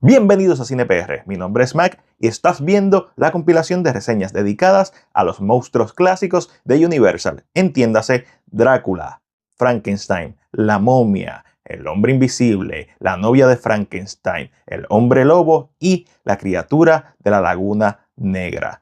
Bienvenidos a CinePR, mi nombre es Mac y estás viendo la compilación de reseñas dedicadas a los monstruos clásicos de Universal, entiéndase Drácula, Frankenstein, la momia, el hombre invisible, la novia de Frankenstein, el hombre lobo y la criatura de la laguna negra.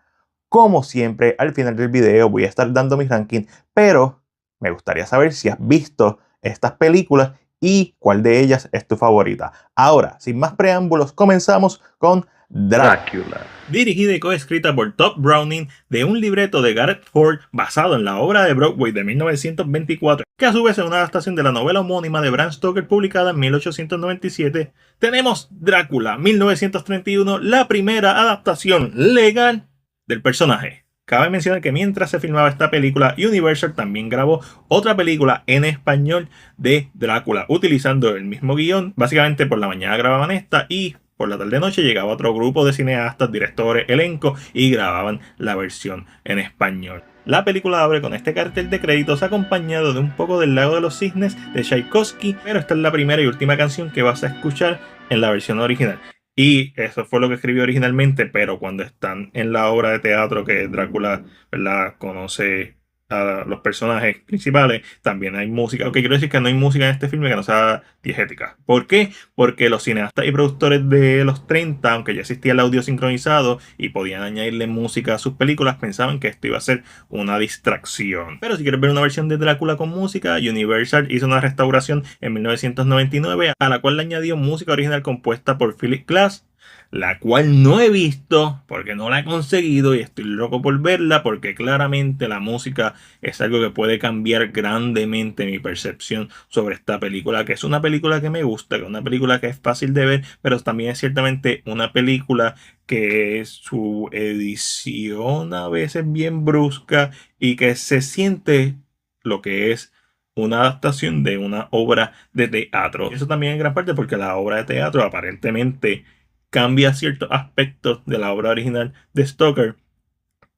Como siempre, al final del video voy a estar dando mi ranking, pero me gustaría saber si has visto estas películas y cuál de ellas es tu favorita. Ahora, sin más preámbulos, comenzamos con Drácula. Dirigida y coescrita por Todd Browning de un libreto de Gareth Ford basado en la obra de Broadway de 1924, que a su vez es una adaptación de la novela homónima de Bram Stoker publicada en 1897, tenemos Drácula 1931, la primera adaptación legal del personaje. Cabe mencionar que mientras se filmaba esta película, Universal también grabó otra película en español de Drácula, utilizando el mismo guión. Básicamente por la mañana grababan esta y por la tarde-noche llegaba otro grupo de cineastas, directores, elenco y grababan la versión en español. La película abre con este cartel de créditos acompañado de un poco del Lago de los Cisnes de Tchaikovsky, pero esta es la primera y última canción que vas a escuchar en la versión original. Y eso fue lo que escribió originalmente, pero cuando están en la obra de teatro que Drácula, ¿verdad?, conoce a los personajes principales, también hay música. Lo que quiero decir es que no hay música en este filme que no sea diegética. ¿Por qué? Porque los cineastas y productores de los 30, aunque ya existía el audio sincronizado y podían añadirle música a sus películas, pensaban que esto iba a ser una distracción. Pero si quieres ver una versión de Drácula con música, Universal hizo una restauración en 1999 a la cual le añadió música original compuesta por Philip Glass, la cual no he visto porque no la he conseguido y estoy loco por verla porque claramente la música es algo que puede cambiar grandemente mi percepción sobre esta película, que es una película que me gusta, que es una película que es fácil de ver, pero también es ciertamente una película que su edición a veces bien brusca y que se siente lo que es una adaptación de una obra de teatro. Eso también en gran parte porque la obra de teatro aparentemente cambia ciertos aspectos de la obra original de Stoker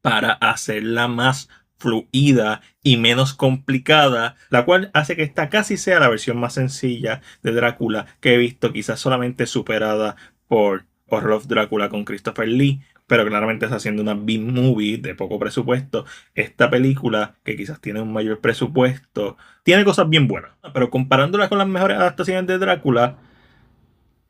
para hacerla más fluida y menos complicada, la cual hace que esta casi sea la versión más sencilla de Drácula que he visto, quizás solamente superada por Horror of Drácula con Christopher Lee, pero claramente está haciendo una B-movie de poco presupuesto. Esta película, que quizás tiene un mayor presupuesto, tiene cosas bien buenas, pero comparándola con las mejores adaptaciones de Drácula,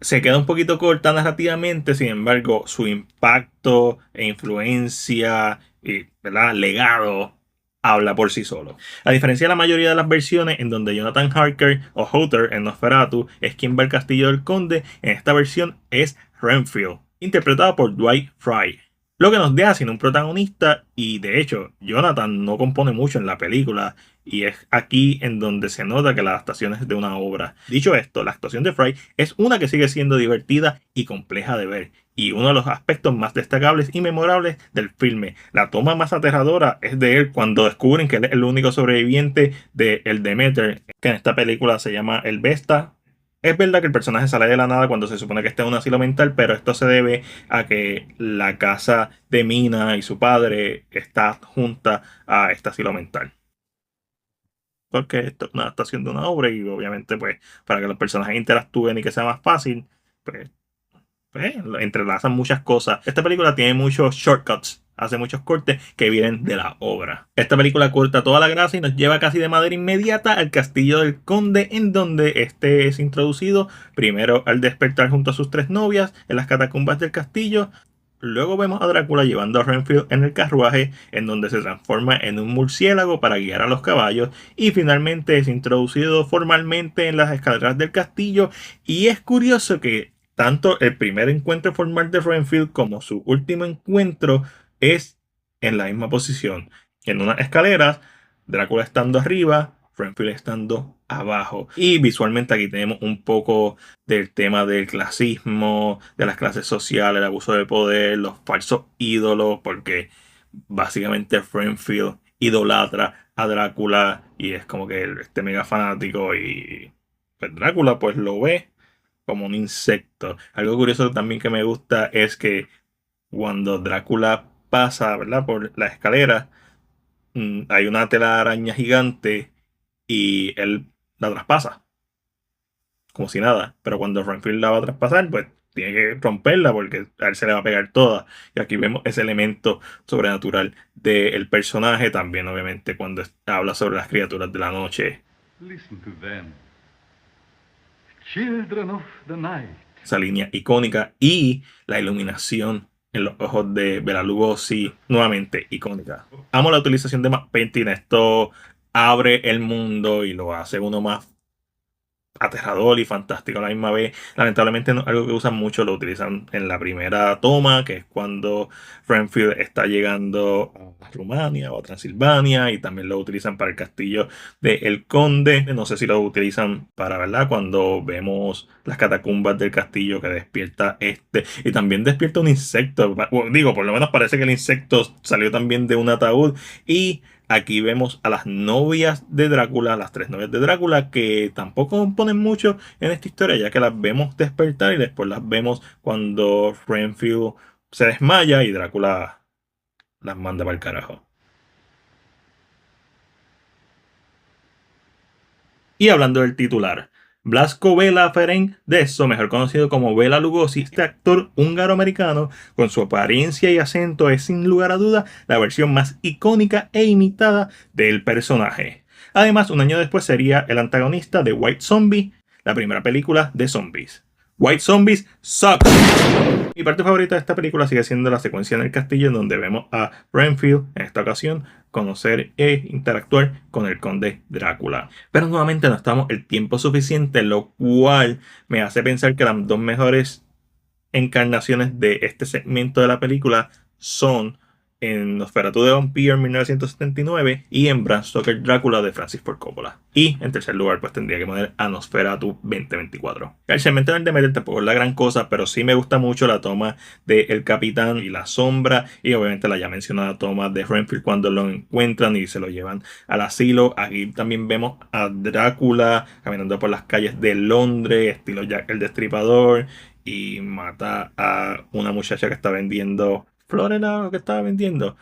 se queda un poquito corta narrativamente. Sin embargo, su impacto e influencia y, ¿verdad?, legado habla por sí solo. A diferencia de la mayoría de las versiones en donde Jonathan Harker o Houghton en Nosferatu es quien va al castillo del conde, en esta versión es Renfield, interpretado por Dwight Frye. Lo que nos deja sin un protagonista, y de hecho Jonathan no compone mucho en la película, y es aquí en donde se nota que la adaptación es de una obra. Dicho esto, la actuación de Fry es una que sigue siendo divertida y compleja de ver, y uno de los aspectos más destacables y memorables del filme. La toma más aterradora es de él cuando descubren que él es el único sobreviviente de el Demeter, que en esta película se llama el Vesta. Es verdad que el personaje sale de la nada cuando se supone que está en un asilo mental, pero esto se debe a que la casa de Mina y su padre está junta a este asilo mental. Porque esto es una adaptación de una obra y obviamente pues para que los personajes interactúen y que sea más fácil, pues, entrelazan muchas cosas. Esta película tiene muchos shortcuts, hace muchos cortes que vienen de la obra. Esta película corta toda la grasa y nos lleva casi de manera inmediata al castillo del conde, en donde este es introducido primero al despertar junto a sus tres novias en las catacumbas del castillo. Luego vemos a Drácula llevando a Renfield en el carruaje, en donde se transforma en un murciélago para guiar a los caballos, y finalmente es introducido formalmente en las escaleras del castillo. Y es curioso que tanto el primer encuentro formal de Renfield como su último encuentro es en la misma posición, en unas escaleras, Drácula estando arriba, Renfield estando abajo. Y visualmente aquí tenemos un poco del tema del clasismo, de las clases sociales, el abuso de poder, los falsos ídolos, porque básicamente Renfield idolatra a Drácula y es como que este mega fanático, y pues Drácula pues lo ve como un insecto. Algo curioso también que me gusta es que cuando Drácula pasa, ¿verdad?, por la escalera, hay una tela de araña gigante y él la traspasa. como si nada. Pero cuando Renfield la va a traspasar, pues tiene que romperla porque a él se le va a pegar toda. Y aquí vemos ese elemento sobrenatural del personaje. También, obviamente, cuando habla sobre las criaturas de la noche. Listen to them. Children of the night. Esa línea icónica y la iluminación en los ojos de Bela Lugosi, nuevamente icónica. Amo la utilización de matte painting. Esto abre el mundo y lo hace uno más aterrador y fantástico a la misma vez. Lamentablemente no es algo que usan mucho, lo utilizan en la primera toma, que es cuando Renfield está llegando a Rumania o a Transilvania, y también lo utilizan para el castillo de El Conde. No sé si lo utilizan para, ¿verdad? Cuando vemos las catacumbas del castillo que despierta y también despierta un insecto. Digo, por lo menos parece que el insecto salió también de un ataúd. Y aquí vemos a las novias de Drácula, las 3 novias de Drácula, que tampoco ponen mucho en esta historia, ya que las vemos despertar y después las vemos cuando Renfield se desmaya y Drácula las manda para el carajo. Y hablando del titular, Blasco Bela Ferenc, mejor conocido como Bela Lugosi, este actor húngaro-americano, con su apariencia y acento, es sin lugar a duda la versión más icónica e imitada del personaje. Además, un año después sería el antagonista de White Zombie, la primera película de zombies. White Zombies suck. Mi parte favorita de esta película sigue siendo la secuencia en el castillo, en donde vemos a Renfield, en esta ocasión, conocer e interactuar con el conde Drácula. Pero nuevamente no estamos el tiempo suficiente, lo cual me hace pensar que las dos mejores encarnaciones de este segmento de la película son en Nosferatu de Vampire 1979 y en Bram Stoker Drácula de Francis Ford Coppola. Y en tercer lugar, pues tendría que poner a Nosferatu 2024. El segmento del Demeter tampoco es la gran cosa, pero sí me gusta mucho la toma del capitán y la sombra, y obviamente la ya mencionada toma de Renfield cuando lo encuentran y se lo llevan al asilo. Aquí también vemos a Drácula caminando por las calles de Londres, estilo Jack el Destripador, y mata a una muchacha que está vendiendo flores, lo que estaba vendiendo.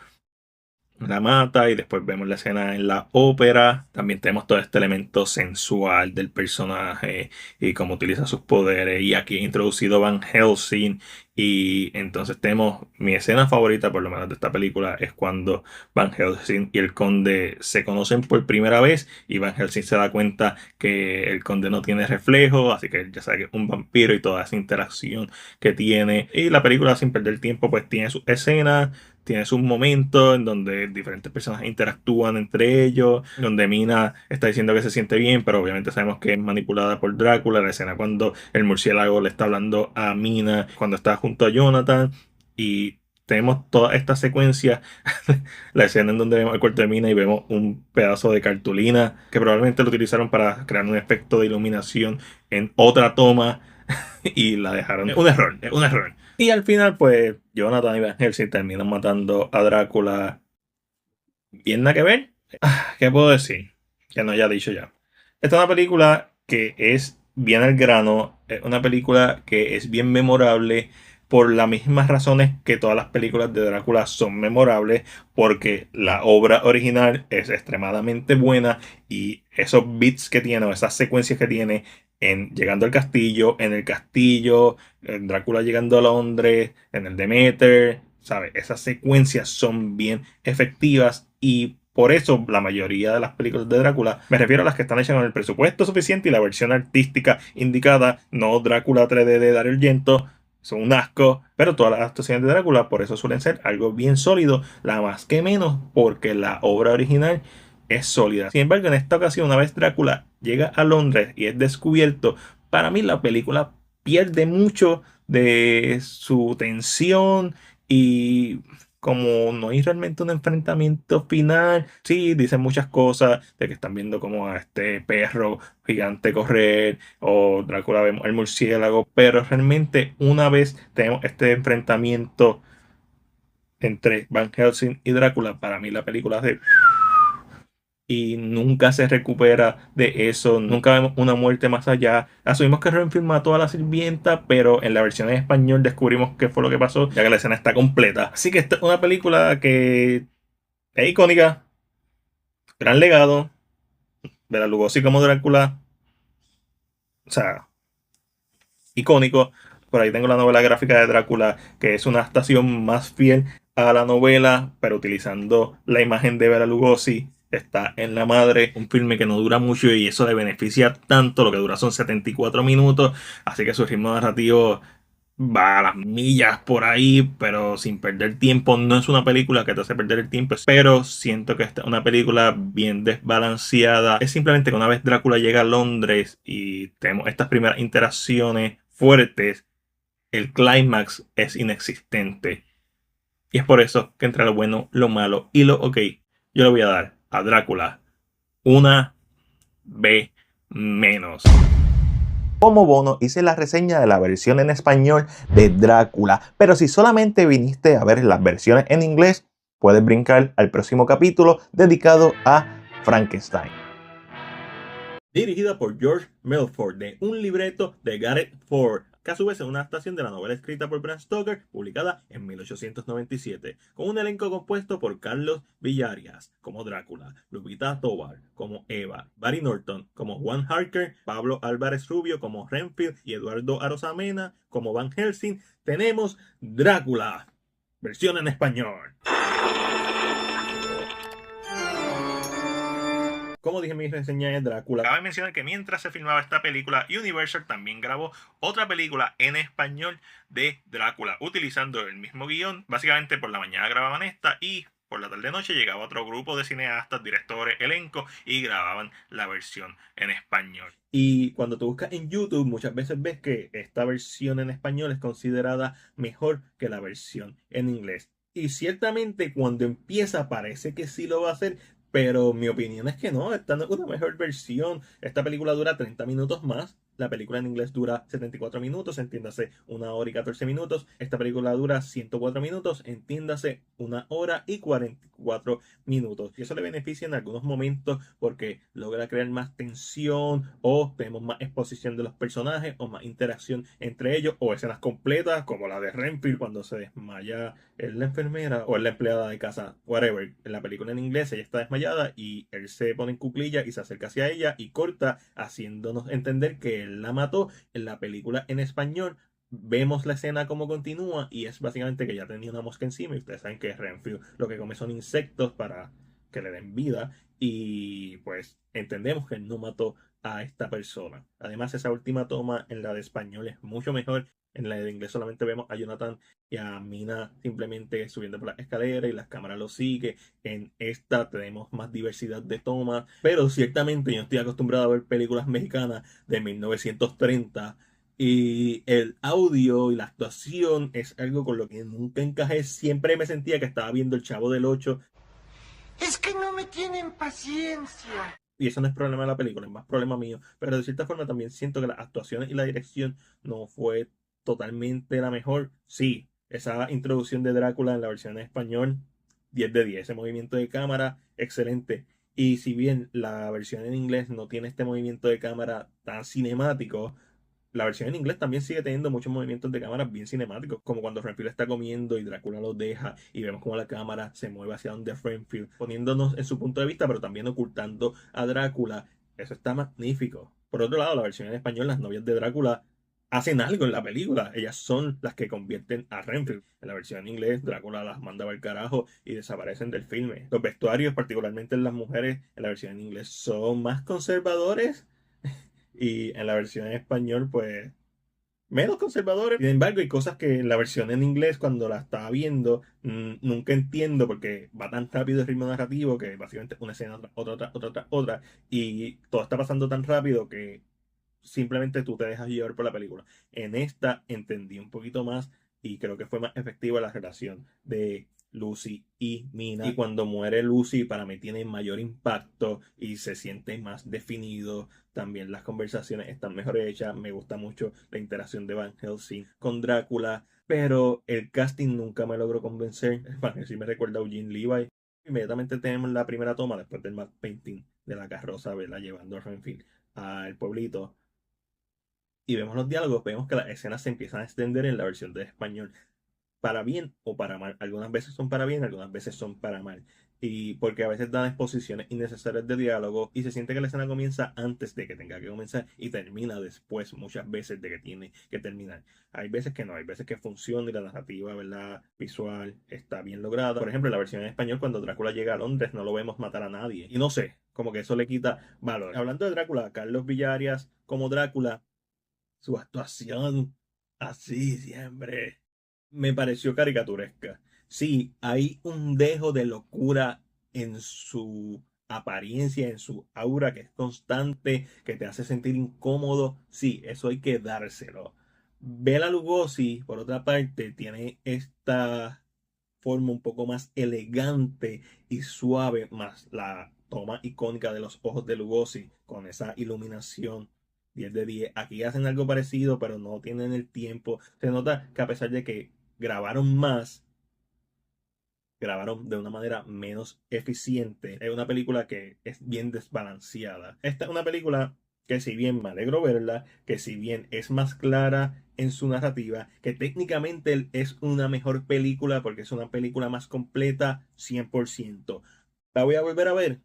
La mata y después vemos la escena en la ópera. También tenemos todo este elemento sensual del personaje y cómo utiliza sus poderes. Y aquí he introducido Van Helsing. Y entonces tenemos mi escena favorita, por lo menos de esta película, es cuando Van Helsing y el conde se conocen por primera vez. Y Van Helsing se da cuenta que el conde no tiene reflejo, así que ya sabe que es un vampiro y toda esa interacción que tiene. Y la película, sin perder tiempo, pues tiene sus escenas. Tiene sus momentos en donde diferentes personas interactúan entre ellos, donde Mina está diciendo que se siente bien, pero obviamente sabemos que es manipulada por Drácula. La escena cuando el murciélago le está hablando a Mina, cuando está junto a Jonathan, y tenemos toda esta secuencia, la escena en donde vemos el cuarto de Mina y vemos un pedazo de cartulina que probablemente lo utilizaron para crear un efecto de iluminación en otra toma y la dejaron. Un error, un error. Y al final, pues, Jonathan y Van Helsing terminan matando a Drácula. ¿Bien nada que ver? ¿Qué puedo decir? Que no haya dicho ya. Esta es una película que es bien al grano. Es una película que es bien memorable por las mismas razones que todas las películas de Drácula son memorables, porque la obra original es extremadamente buena y esos beats que tiene o esas secuencias que tiene en llegando al castillo, en el castillo, en Drácula llegando a Londres, en el Demeter, ¿sabes? Esas secuencias son bien efectivas y por eso la mayoría de las películas de Drácula, me refiero a las que están hechas con el presupuesto suficiente y la versión artística indicada, no Drácula 3D de Dario Argento, son un asco, pero todas las actuaciones de Drácula por eso suelen ser algo bien sólido, la más que menos, porque la obra original es sólida. Sin embargo, en esta ocasión, una vez Drácula llega a Londres y es descubierto, para mí la película pierde mucho de su tensión y como no hay realmente un enfrentamiento final, sí, dicen muchas cosas de que están viendo como a este perro gigante correr o Drácula vemos el murciélago, pero realmente una vez tenemos este enfrentamiento entre Van Helsing y Drácula, para mí la película hace y nunca se recupera de eso, nunca vemos una muerte más allá. Asumimos que Renfield mató a la sirvienta, pero en la versión en español descubrimos qué fue lo que pasó, ya que la escena está completa. Así que esta es una película que es icónica, gran legado, Bela Lugosi como Drácula, o sea, icónico. Por ahí tengo la novela gráfica de Drácula, que es una adaptación más fiel a la novela, pero utilizando la imagen de Bela Lugosi. Está en La Madre, un filme que no dura mucho y eso le beneficia tanto, lo que dura son 74 minutos, así que su ritmo narrativo va a las millas por ahí, pero sin perder tiempo. No es una película que te hace perder el tiempo, pero siento que esta es una película bien desbalanceada. Es simplemente que una vez Drácula llega a Londres y tenemos estas primeras interacciones fuertes, el clímax es inexistente. Y es por eso que entre lo bueno, lo malo y lo ok, yo le voy a dar a Drácula una B menos. Como bono hice la reseña de la versión en español de Drácula, pero si solamente viniste a ver las versiones en inglés, puedes brincar al próximo capítulo dedicado a Frankenstein. Dirigida por George Melford, de un libreto de Gareth Ford, que a su vez es una adaptación de la novela escrita por Bram Stoker, publicada en 1897, con un elenco compuesto por Carlos Villarias como Drácula, Lupita Tovar como Eva, Barry Norton como Juan Harker, Pablo Álvarez Rubio como Renfield y Eduardo Arosamena como Van Helsing. Tenemos Drácula, versión en español. Como dije en mi reseña de Drácula, cabe mencionar que mientras se filmaba esta película, Universal también grabó otra película en español de Drácula, utilizando el mismo guión. Básicamente por la mañana grababan esta y por la tarde-noche llegaba otro grupo de cineastas, directores, elenco y grababan la versión en español. Y cuando tú buscas en YouTube, muchas veces ves que esta versión en español es considerada mejor que la versión en inglés. Y ciertamente cuando empieza parece que sí lo va a hacer, pero mi opinión es que no, esta no es una mejor versión. Esta película dura 30 minutos más. La película en inglés dura 74 minutos, entiéndase 1 hora y 14 minutos. Esta película dura 104 minutos, entiéndase 1 hora y 44 minutos. Y eso le beneficia en algunos momentos porque logra crear más tensión o tenemos más exposición de los personajes o más interacción entre ellos o escenas completas como la de Renfield cuando se desmaya la enfermera o la empleada de casa, whatever. En la película en inglés ella está desmayada y él se pone en cuclillas y se acerca hacia ella y corta, haciéndonos entender que él la mató. En la película en español vemos la escena como continúa y es básicamente que ya tenía una mosca encima y ustedes saben que Renfield lo que come son insectos para que le den vida y pues entendemos que él no mató a esta persona. Además, esa última toma en la de español es mucho mejor. En la de inglés solamente vemos a Jonathan y a Mina simplemente subiendo por la escalera y las cámaras lo sigue. En esta tenemos más diversidad de tomas, pero ciertamente yo estoy acostumbrado a ver películas mexicanas de 1930 y el audio y la actuación es algo con lo que nunca encajé. Siempre me sentía que estaba viendo El Chavo del Ocho. Es que no me tienen paciencia. Y eso no es problema de la película, es más problema mío. Pero de cierta forma también siento que las actuaciones y la dirección no fue totalmente la mejor. Sí, esa introducción de Drácula en la versión en español, 10 de 10. Ese movimiento de cámara, excelente. Y si bien la versión en inglés no tiene este movimiento de cámara tan cinemático, la versión en inglés también sigue teniendo muchos movimientos de cámara bien cinemáticos, como cuando Renfield está comiendo y Drácula lo deja y vemos como la cámara se mueve hacia donde Renfield, poniéndonos en su punto de vista, pero también ocultando a Drácula. Eso está magnífico. Por otro lado, la versión en español, las novias de Drácula hacen algo en la película. Ellas son las que convierten a Renfield. En la versión en inglés, Drácula las manda al carajo y desaparecen del filme. Los vestuarios, particularmente en las mujeres, en la versión en inglés son más conservadores. Y en la versión en español, pues, menos conservadores. Sin embargo, hay cosas que en la versión en inglés, cuando la estaba viendo, nunca entiendo porque va tan rápido el ritmo narrativo que básicamente una escena tras otra, otra, otra, otra, otra. Y todo está pasando tan rápido que simplemente tú te dejas llevar por la película. En esta entendí un poquito más y creo que fue más efectiva la relación de Lucy y Mina. Y cuando muere Lucy, para mí tiene mayor impacto y se siente más definido. También las conversaciones están mejor hechas. Me gusta mucho la interacción de Van Helsing con Drácula. Pero el casting nunca me logró convencer. Van Helsing me recuerda a Eugene Levy. Inmediatamente tenemos la primera toma después del matte painting de la carroza, ¿verdad? Llevando a Renfield al pueblito y vemos los diálogos, vemos que las escenas se empiezan a extender en la versión de español, para bien o para mal. Algunas veces son para bien, algunas veces son para mal. y porque a veces dan exposiciones innecesarias de diálogo y se siente que la escena comienza antes de que tenga que comenzar y termina después muchas veces de que tiene que terminar. Hay veces que no, hay veces que funciona y la narrativa, ¿verdad? Visual está bien lograda. Por ejemplo, en la versión en español, cuando Drácula llega a Londres, no lo vemos matar a nadie. Y no sé, como que eso le quita valor. Hablando de Drácula, Carlos Villarias como Drácula, su actuación así siempre me pareció caricaturesca. Sí, hay un dejo de locura en su apariencia, en su aura que es constante, que te hace sentir incómodo. Sí, eso hay que dárselo. Bela Lugosi, por otra parte, tiene esta forma un poco más elegante y suave, más la toma icónica de los ojos de Lugosi con esa iluminación 10 de 10. Aquí hacen algo parecido, pero no tienen el tiempo. Se nota que a pesar de que grabaron más, grabaron de una manera menos eficiente. Es una película que es bien desbalanceada. Esta es una película que si bien me alegro verla, que si bien es más clara en su narrativa, que técnicamente es una mejor película porque es una película más completa 100%. La voy a volver a ver.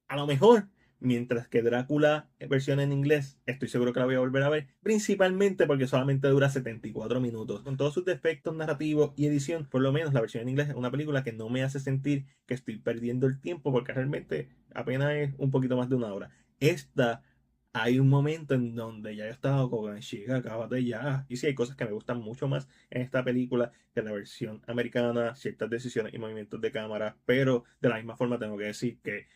A lo mejor, mientras que Drácula versión en inglés, estoy seguro que la voy a volver a ver, principalmente porque solamente dura 74 minutos. Con todos sus defectos narrativos y edición, por lo menos la versión en inglés es una película que no me hace sentir que estoy perdiendo el tiempo porque realmente apenas es un poquito más de una hora. Esta, hay un momento en donde ya yo estaba como, chica, acábate ya. Y sí, hay cosas que me gustan mucho más en esta película que en la versión americana, ciertas decisiones y movimientos de cámara, pero de la misma forma tengo que decir que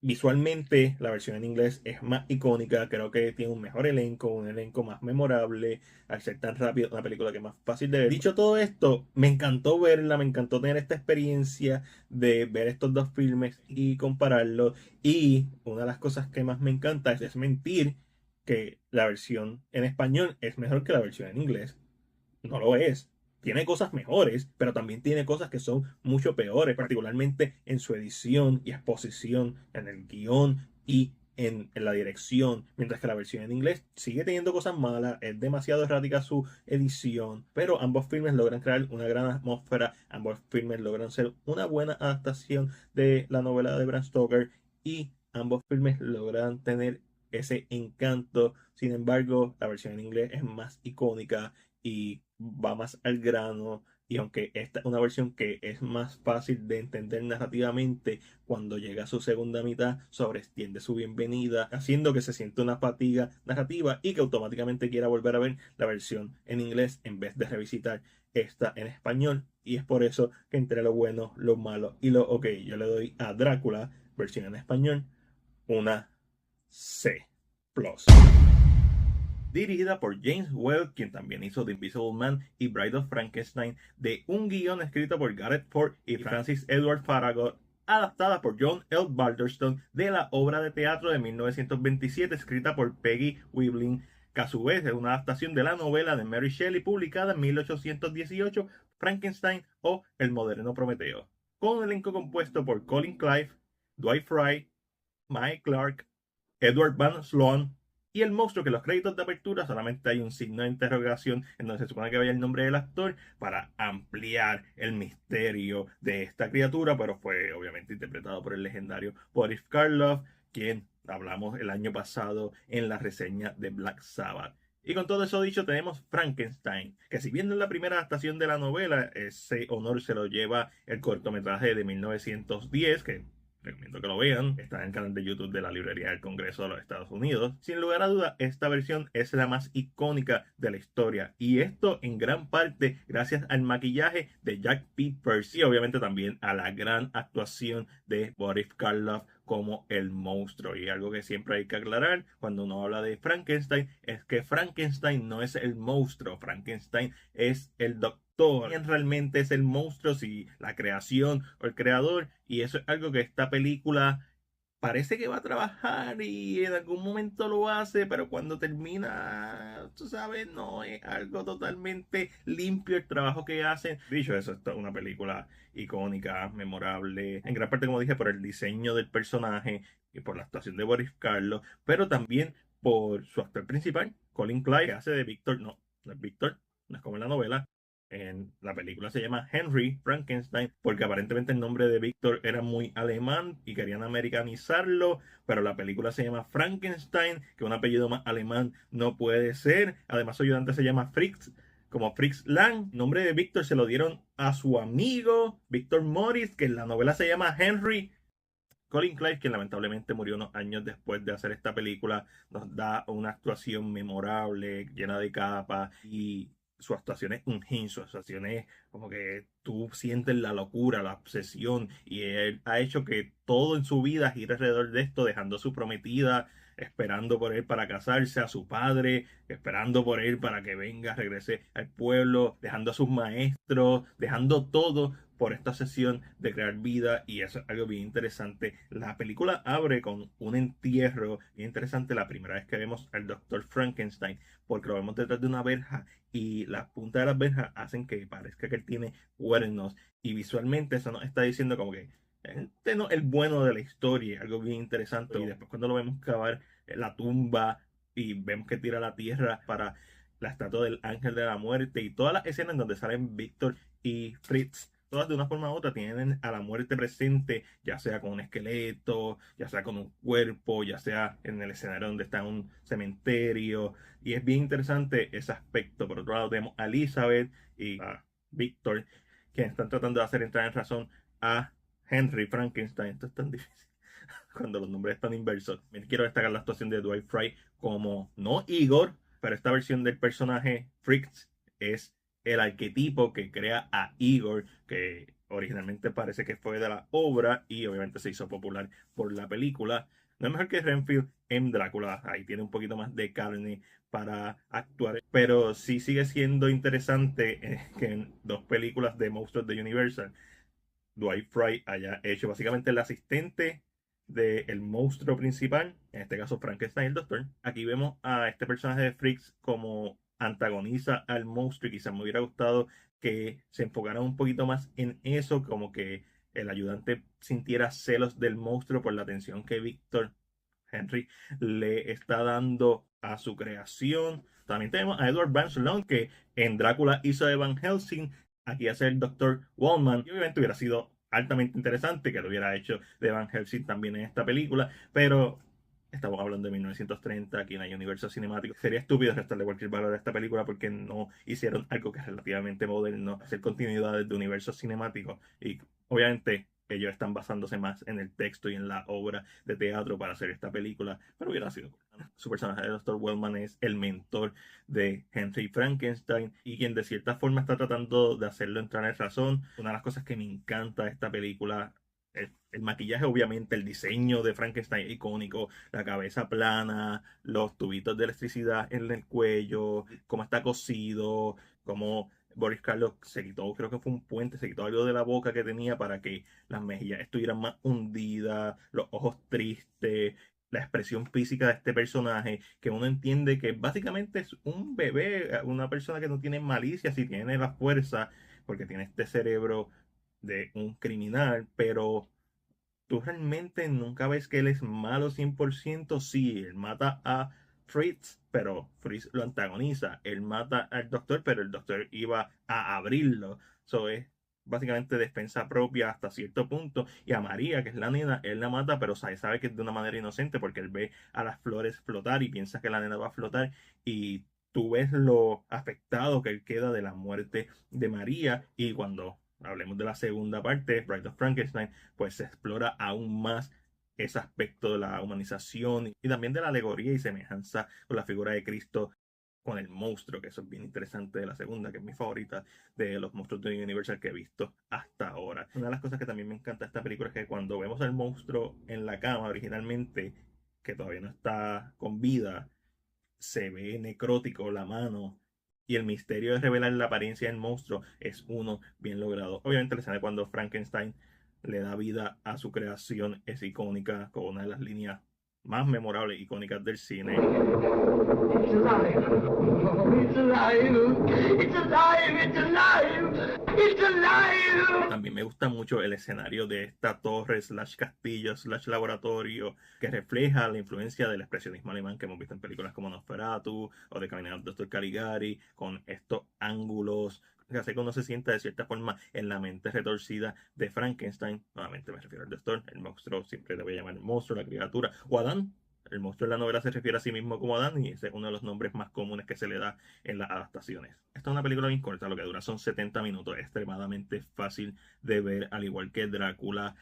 visualmente, la versión en inglés es más icónica, creo que tiene un mejor elenco, un elenco más memorable, al ser tan rápido, una película que es más fácil de ver. Dicho todo esto, me encantó verla, me encantó tener esta experiencia de ver estos dos filmes y compararlos. Y una de las cosas que más me encanta es mentir que la versión en español es mejor que la versión en inglés. No lo es. Tiene cosas mejores, pero también tiene cosas que son mucho peores, particularmente en su edición y exposición, en el guión y en la dirección, mientras que la versión en inglés sigue teniendo cosas malas, es demasiado errática su edición, pero ambos filmes logran crear una gran atmósfera, ambos filmes logran ser una buena adaptación de la novela de Bram Stoker y ambos filmes logran tener ese encanto. Sin embargo, la versión en inglés es más icónica y va más al grano. Y aunque esta es una versión que es más fácil de entender narrativamente, cuando llega a su segunda mitad, sobreextiende su bienvenida, haciendo que se sienta una fatiga narrativa y que automáticamente quiera volver a ver la versión en inglés en vez de revisitar esta en español. Y es por eso que entre lo bueno, lo malo y lo ok, yo le doy a Drácula, versión en español, una C+. Dirigida por James Whale, quien también hizo The Invisible Man y Bride of Frankenstein, de un guión escrito por Gareth Ford y Francis Edward Farragut, adaptada por John L. Balderston de la obra de teatro de 1927 escrita por Peggy Webling, que a su vez es una adaptación de la novela de Mary Shelley publicada en 1818, Frankenstein o El moderno Prometeo, con un elenco compuesto por Colin Clive, Dwight Frye, Mike Clark, Edward Van Sloan y el monstruo, que en los créditos de apertura solamente hay un signo de interrogación en donde se supone que vaya el nombre del actor para ampliar el misterio de esta criatura, pero fue obviamente interpretado por el legendario Boris Karloff, quien hablamos el año pasado en la reseña de Black Sabbath. Y con todo eso dicho, tenemos Frankenstein, que si bien no es la primera adaptación de la novela, ese honor se lo lleva el cortometraje de 1910, que recomiendo que lo vean. Está en el canal de YouTube de la Librería del Congreso de los Estados Unidos. Sin lugar a duda, esta versión es la más icónica de la historia. Y esto en gran parte gracias al maquillaje de Jack P. Pierce. Y obviamente también a la gran actuación de Boris Karloff como el monstruo. Y algo que siempre hay que aclarar cuando uno habla de Frankenstein es que Frankenstein no es el monstruo. Frankenstein es el doctor. ¿Quién realmente es el monstruo? Si la creación o el creador. Y eso es algo que esta película parece que va a trabajar y en algún momento lo hace, pero cuando termina, tú sabes, no es algo totalmente limpio el trabajo que hacen. Dicho eso, esta es una película icónica, memorable, en gran parte, como dije, por el diseño del personaje y por la actuación de Boris Karloff, pero también por su actor principal, Colin Clive, que hace de Víctor. No, no es Víctor, no es como en la novela. En la película se llama Henry Frankenstein porque aparentemente el nombre de Víctor era muy alemán y querían americanizarlo, pero la película se llama Frankenstein, que un apellido más alemán no puede ser. Además su ayudante se llama Fritz, como Fritz Lang. El nombre de Víctor se lo dieron a su amigo Víctor Morris, que en la novela se llama Henry. Colin Clive, que lamentablemente murió unos años después de hacer esta película, nos da una actuación memorable, llena de capas, y su actuación es un hit, su actuación es como que tú sientes la locura, la obsesión, y él ha hecho que todo en su vida gire alrededor de esto, dejando a su prometida, esperando por él para casarse, a su padre, esperando por él para que venga, regrese al pueblo, dejando a sus maestros, dejando todo por esta sesión de crear vida, y eso es algo bien interesante. La película abre con un entierro bien interesante, la primera vez que vemos al Dr. Frankenstein, porque lo vemos detrás de una verja y las puntas de las verjas hacen que parezca que él tiene cuernos, y visualmente eso nos está diciendo como que este no es el bueno de la historia, algo bien interesante. Y después cuando lo vemos cavar la tumba y vemos que tira la tierra para la estatua del ángel de la muerte, y todas las escenas en donde salen Víctor y Fritz, todas de una forma u otra tienen a la muerte presente, ya sea con un esqueleto, ya sea con un cuerpo, ya sea en el escenario donde está un cementerio, y es bien interesante ese aspecto. Por otro lado tenemos a Elizabeth y a Víctor, que están tratando de hacer entrar en razón a Henry Frankenstein. Esto es tan difícil cuando los nombres están inversos. Quiero destacar la actuación de Dwight Frye como, no Igor, pero esta versión del personaje Fritz es el arquetipo que crea a Igor, que originalmente parece que fue de la obra y obviamente se hizo popular por la película. No es mejor que Renfield en Drácula, ahí tiene un poquito más de carne para actuar, pero sí sigue siendo interesante que en dos películas de monstruos de Universal, Dwight Frye haya hecho básicamente el asistente del monstruo principal, en este caso Frankenstein el Doctor. Aquí vemos a este personaje de Fritz como antagoniza al monstruo, y quizás me hubiera gustado que se enfocara un poquito más en eso, como que el ayudante sintiera celos del monstruo por la atención que Víctor Henry le está dando a su creación. También tenemos a Edward Van Sloan, que en Drácula hizo de Van Helsing, aquí hace el Dr. Wallman, y obviamente hubiera sido altamente interesante que lo hubiera hecho de Van Helsing también en esta película, pero estamos hablando de 1930, aquí en el universo cinemático. Sería estúpido restarle cualquier valor a esta película porque no hicieron algo que es relativamente moderno, hacer continuidades de universos cinemáticos, y obviamente ellos están basándose más en el texto y en la obra de teatro para hacer esta película, pero hubiera sido. Su personaje de Dr. Wellman es el mentor de Henry Frankenstein y quien de cierta forma está tratando de hacerlo entrar en razón. Una de las cosas que me encanta de esta película, el maquillaje, obviamente, el diseño de Frankenstein icónico, la cabeza plana, los tubitos de electricidad en el cuello, cómo está cosido, cómo Boris Karloff se quitó, creo que fue un puente, se quitó algo de la boca que tenía para que las mejillas estuvieran más hundidas, los ojos tristes, la expresión física de este personaje, que uno entiende que básicamente es un bebé, una persona que no tiene malicia, si tiene la fuerza, porque tiene este cerebro de un criminal, pero tú realmente nunca ves que él es malo 100%. Sí, él mata a Fritz, pero Fritz lo antagoniza. Él mata al doctor, pero el doctor iba a abrirlo. Eso es básicamente defensa propia hasta cierto punto. Y a María, que es la nena, él la mata, pero sabe que es de una manera inocente porque él ve a las flores flotar y piensa que la nena va a flotar. Y tú ves lo afectado que él queda de la muerte de María. Y cuando hablemos de la segunda parte, Bride of Frankenstein, pues se explora aún más ese aspecto de la humanización y también de la alegoría y semejanza con la figura de Cristo con el monstruo, que eso es bien interesante de la segunda, que es mi favorita de los monstruos de Universal que he visto hasta ahora. Una de las cosas que también me encanta de esta película es que cuando vemos al monstruo en la cama originalmente, que todavía no está con vida, se ve necrótico la mano, y el misterio de revelar la apariencia del monstruo es uno bien logrado. Obviamente la escena de cuando Frankenstein le da vida a su creación es icónica, con una de las líneas más memorables e icónicas del cine. It's alive. Oh, it's alive. It's alive. It's alive. It's alive! También me gusta mucho el escenario de esta torre / castillo / laboratorio que refleja la influencia del expresionismo alemán que hemos visto en películas como Nosferatu o de Caminante del Dr. Caligari, con estos ángulos que hace que uno se sienta de cierta forma en la mente retorcida de Frankenstein. Nuevamente me refiero al doctor, el monstruo, siempre le voy a llamar el monstruo, la criatura, o Adán. El monstruo en la novela se refiere a sí mismo como Adán y ese es uno de los nombres más comunes que se le da en las adaptaciones. Esta es una película bien corta, lo que dura son 70 minutos, extremadamente fácil de ver, al igual que Drácula.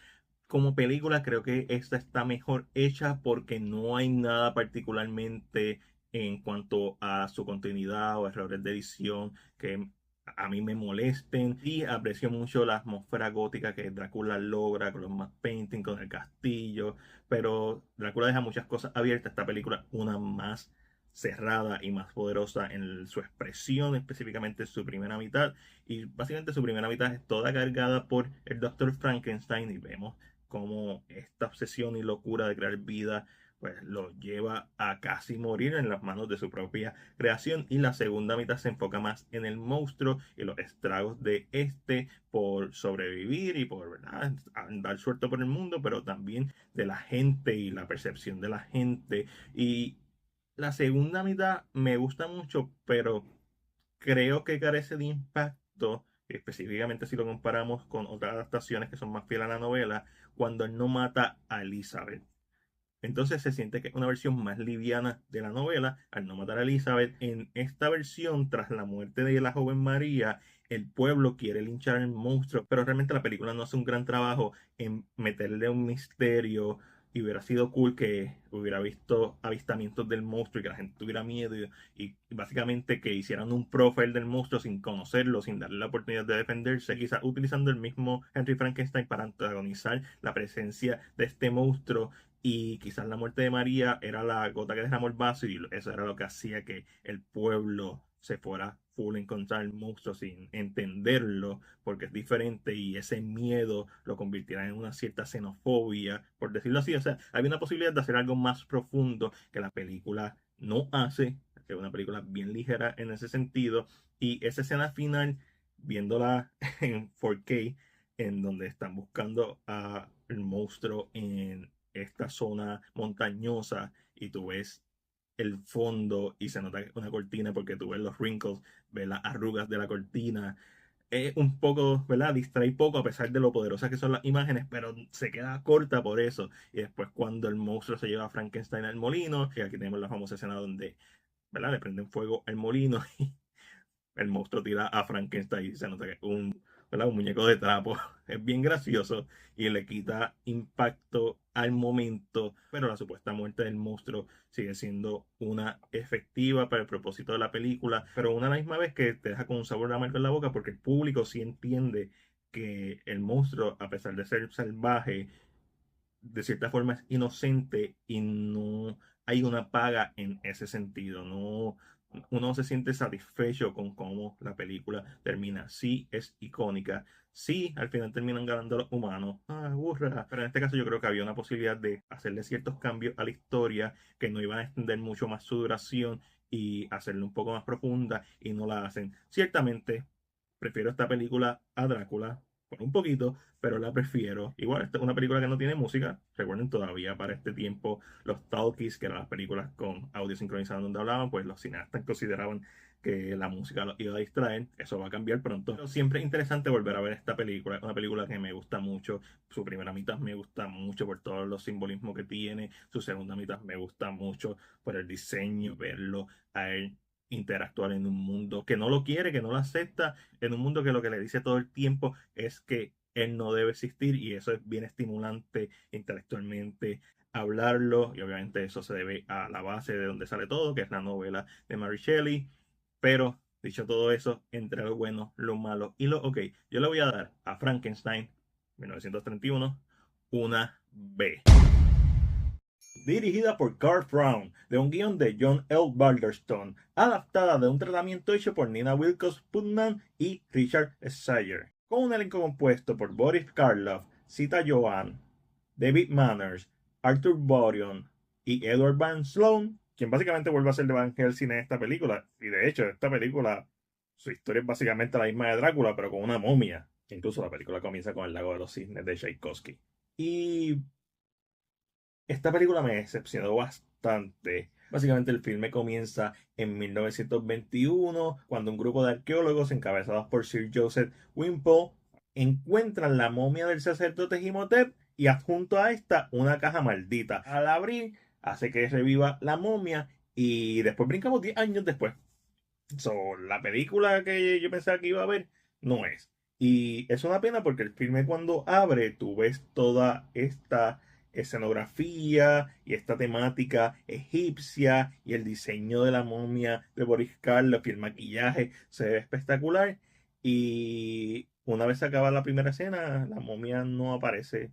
Como película creo que esta está mejor hecha porque no hay nada particularmente en cuanto a su continuidad o errores de edición que a mí me molesten, y aprecio mucho la atmósfera gótica que Drácula logra con los matte painting, con el castillo, pero Drácula deja muchas cosas abiertas. Esta película una más cerrada y más poderosa en su expresión, específicamente en su primera mitad, y básicamente su primera mitad es toda cargada por el Dr. Frankenstein y vemos cómo esta obsesión y locura de crear vida pues lo lleva a casi morir en las manos de su propia creación, y la segunda mitad se enfoca más en el monstruo y los estragos de este por sobrevivir y por, ¿verdad?, andar suelto por el mundo, pero también de la gente y la percepción de la gente. Y la segunda mitad me gusta mucho, pero creo que carece de impacto, específicamente si lo comparamos con otras adaptaciones que son más fieles a la novela, cuando él no mata a Elizabeth. Entonces se siente que es una versión más liviana de la novela al no matar a Elizabeth. En esta versión, tras la muerte de la joven María, el pueblo quiere linchar al monstruo, pero realmente la película no hace un gran trabajo en meterle un misterio. Y hubiera sido cool que hubiera visto avistamientos del monstruo y que la gente tuviera miedo y básicamente que hicieran un profile del monstruo sin conocerlo, sin darle la oportunidad de defenderse, quizás utilizando el mismo Henry Frankenstein para antagonizar la presencia de este monstruo. Y quizás la muerte de María era la gota que derramó el vaso y eso era lo que hacía que el pueblo se fuera full en contra del monstruo sin entenderlo, porque es diferente, y ese miedo lo convirtiera en una cierta xenofobia, por decirlo así. O sea, hay una posibilidad de hacer algo más profundo que la película no hace, que es una película bien ligera en ese sentido. Y esa escena final, viéndola en 4K, en donde están buscando a el monstruo en esta zona montañosa y tú ves el fondo y se nota que es una cortina porque tú ves los wrinkles, ves las arrugas de la cortina. Es un poco, ¿verdad? Distrae poco a pesar de lo poderosas que son las imágenes, pero se queda corta por eso. Y después cuando el monstruo se lleva a Frankenstein al molino, y aquí tenemos la famosa escena donde, ¿verdad?, le prenden fuego al molino y el monstruo tira a Frankenstein y se nota que es un, ¿verdad?, un muñeco de trapo. Es bien gracioso y le quita impacto al momento, pero la supuesta muerte del monstruo sigue siendo una efectiva para el propósito de la película, pero una misma vez que te deja con un sabor amargo en la boca porque el público sí entiende que el monstruo, a pesar de ser salvaje, de cierta forma es inocente y no hay una paga en ese sentido. No, uno se siente satisfecho con cómo la película termina. Sí, es icónica. Sí, al final terminan ganando los humanos. Ah, burra. Pero en este caso yo creo que había una posibilidad de hacerle ciertos cambios a la historia que no iban a extender mucho más su duración y hacerla un poco más profunda, y no la hacen. Ciertamente, prefiero esta película a Drácula por un poquito, pero la prefiero. Igual, esta es una película que no tiene música. Recuerden, todavía para este tiempo, los talkies, que eran las películas con audio sincronizado donde hablaban, pues los cineastas consideraban que la música los iba a distraer. Eso va a cambiar pronto. Pero siempre es interesante volver a ver esta película. Es una película que me gusta mucho. Su primera mitad me gusta mucho por todos los simbolismos que tiene. Su segunda mitad me gusta mucho por el diseño, verlo a él interactuar en un mundo que no lo quiere, que no lo acepta, en un mundo que lo que le dice todo el tiempo es que él no debe existir, y eso es bien estimulante intelectualmente hablarlo, y obviamente eso se debe a la base de donde sale todo, que es la novela de Mary Shelley. Pero dicho todo eso, entre lo bueno, lo malo y lo ok, yo le voy a dar a Frankenstein 1931 una B. Dirigida por Carl Brown, de un guion de John L. Balderston, adaptada de un tratamiento hecho por Nina Wilcox Putnam y Richard Sayer, con un elenco compuesto por Boris Karloff, Sita Joann, David Manners, Arthur Borion y Edward Van Sloan, quien básicamente vuelve a ser de Van Helsing en esta película. Y de hecho, esta película Su historia es básicamente la misma de Drácula, pero con una momia. Incluso la película comienza con El lago de los cisnes de Tchaikovsky. Y esta película me decepcionó bastante. Básicamente el filme comienza en 1921, cuando un grupo de arqueólogos encabezados por Sir Joseph Wimpole encuentran la momia del sacerdote Imhotep y adjunto a esta una caja maldita. Al abrir, hace que reviva la momia y después brincamos 10 años después. La película que yo pensaba que iba a ver no es. Y es una pena porque el filme cuando abre, tú ves toda esta escenografía y esta temática egipcia y el diseño de la momia de Boris Karloff y el maquillaje se ve espectacular. Y una vez se acaba la primera escena, la momia no aparece.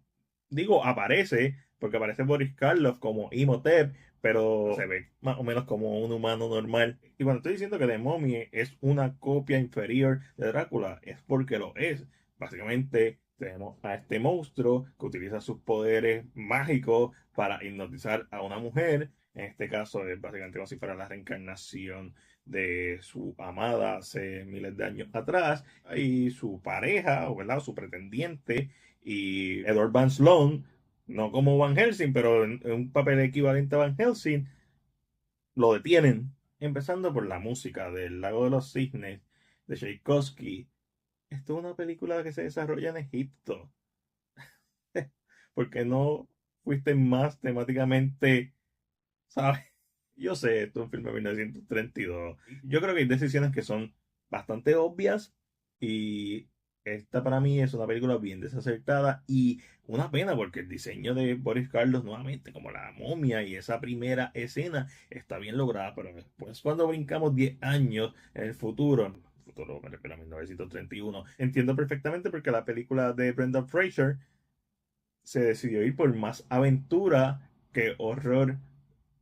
Digo, aparece porque aparece Boris Karloff como Imhotep, pero se ve más o menos como un humano normal. Y cuando estoy diciendo que The Mummy es una copia inferior de Drácula, es porque lo es. Básicamente tenemos a este monstruo que utiliza sus poderes mágicos para hipnotizar a una mujer. En este caso es básicamente como si fuera la reencarnación de su amada hace miles de años atrás. Y su pareja, o ¿verdad? Su pretendiente, y Edward Van Sloan, no como Van Helsing, pero en un papel equivalente a Van Helsing, lo detienen. Empezando por la música del Lago de los Cisnes de Tchaikovsky. Esto es una película que se desarrolla en Egipto. Porque no fuiste más temáticamente, ¿sabes? Yo sé, esto es un filme de 1932. Yo creo que hay decisiones que son bastante obvias y esta para mí es una película bien desacertada y una pena porque el diseño de Boris Karloff nuevamente como la momia y esa primera escena está bien lograda, pero después cuando brincamos 10 años en el futuro me refiero a 1931, entiendo perfectamente porque la película de Brendan Fraser se decidió ir por más aventura que horror.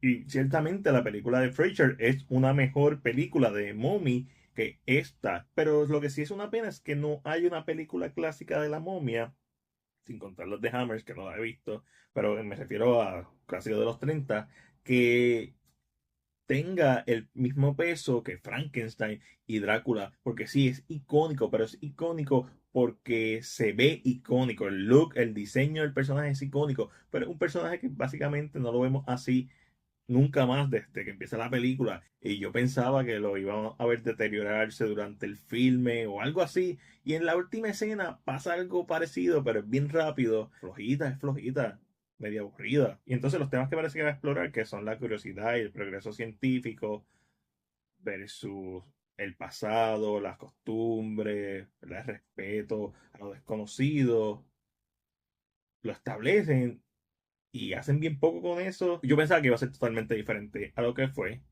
Y ciertamente la película de Fraser es una mejor película de mommy que esta. Pero lo que sí es una pena es que no hay una película clásica de la momia, sin contar los de Hammers, que no la he visto, pero me refiero a clásicos de los 30 que tenga el mismo peso que Frankenstein y Drácula, porque sí, es icónico, pero es icónico porque se ve icónico, el look, el diseño del personaje es icónico, pero es un personaje que básicamente no lo vemos así nunca más desde que empieza la película. Y yo pensaba que lo iban a ver deteriorarse durante el filme o algo así. Y en la última escena pasa algo parecido, pero es bien rápido. Flojita, es flojita, media aburrida. Y entonces los temas que parece que va a explorar, que son la curiosidad y el progreso científico versus el pasado, las costumbres, ¿verdad? El respeto a lo desconocido, lo establecen y hacen bien poco con eso. Yo pensaba que iba a ser totalmente diferente a lo que fue.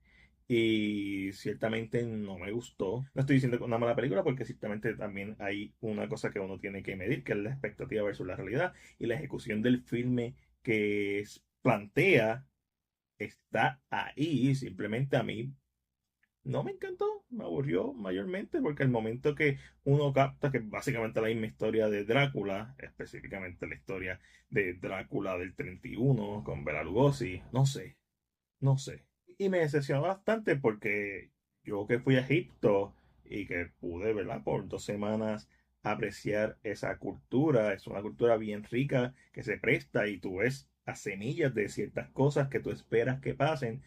Y ciertamente no me gustó. No estoy diciendo que es una mala película porque ciertamente también hay una cosa que uno tiene que medir, que es la expectativa versus la realidad. Y la ejecución del filme que plantea está ahí. Simplemente a mí no me encantó, me aburrió mayormente porque el momento que uno capta que básicamente la misma historia de Drácula, específicamente la historia de Drácula del 31 con Bela Lugosi, no sé. Y me decepcionó bastante porque yo que fui a Egipto y que pude, ¿verdad? Por 2 semanas apreciar esa cultura, es una cultura bien rica que se presta y tú ves a semillas de ciertas cosas que tú esperas que pasen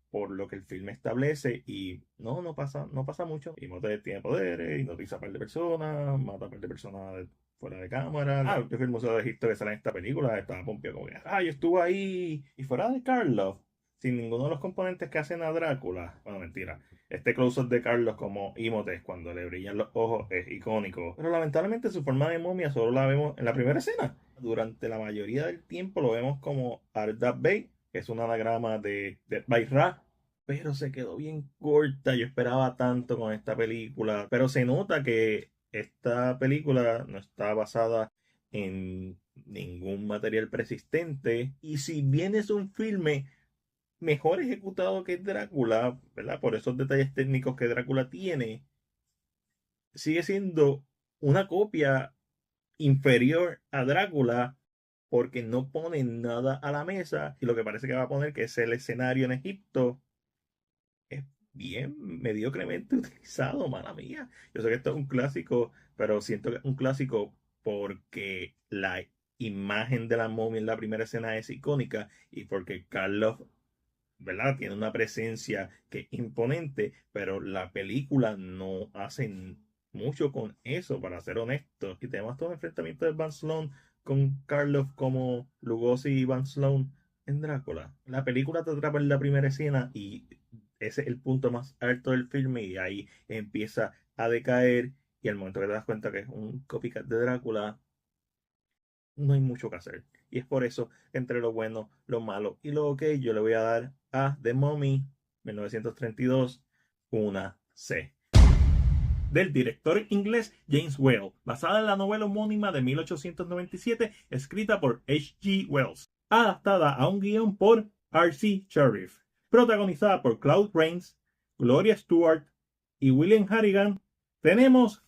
por lo que el filme establece y no pasa mucho. Y Imhotep tiene poderes, hipnotiza a par de personas, mata a par de personas fuera de cámara. Yo fui al Museo de Egipto que sale en esta película, estaba pompeado como que, yo estuve ahí. Y fuera de Karloff, sin ninguno de los componentes que hacen a Drácula. Bueno, mentira. Este close-up de Carlos como Imhotep cuando le brillan los ojos es icónico. Pero lamentablemente su forma de momia solo la vemos en la primera escena. Durante la mayoría del tiempo lo vemos como Ardab Bey, que es un anagrama de Death by Ra, pero se quedó bien corta. Yo esperaba tanto con esta película, pero se nota que esta película no está basada en ningún material persistente y si bien es un filme mejor ejecutado que Drácula, ¿verdad? Por esos detalles técnicos que Drácula tiene, sigue siendo una copia inferior a Drácula porque no pone nada a la mesa y lo que parece que va a poner, que es el escenario en Egipto, es bien mediocremente utilizado, mala mía. Yo sé que esto es un clásico, pero siento que es un clásico porque la imagen de la momia en la primera escena es icónica y porque Carlos, ¿verdad? Tiene una presencia que es imponente, pero la película no hace mucho con eso, para ser honestos. Y tenemos todo el enfrentamiento de Van Sloan con Karloff como Lugosi y Van Sloan en Drácula. La película te atrapa en la primera escena y ese es el punto más alto del filme y ahí empieza a decaer y al momento que te das cuenta que es un copycat de Drácula, no hay mucho que hacer. Y es por eso que entre lo bueno, lo malo y lo ok, yo le voy a dar a The Mummy 1932 una C. Del director inglés James Whale, basada en la novela homónima de 1897, escrita por H.G. Wells, adaptada a un guión por R.C. Sherriff, protagonizada por Claude Rains, Gloria Stewart y William Harrigan. Tenemos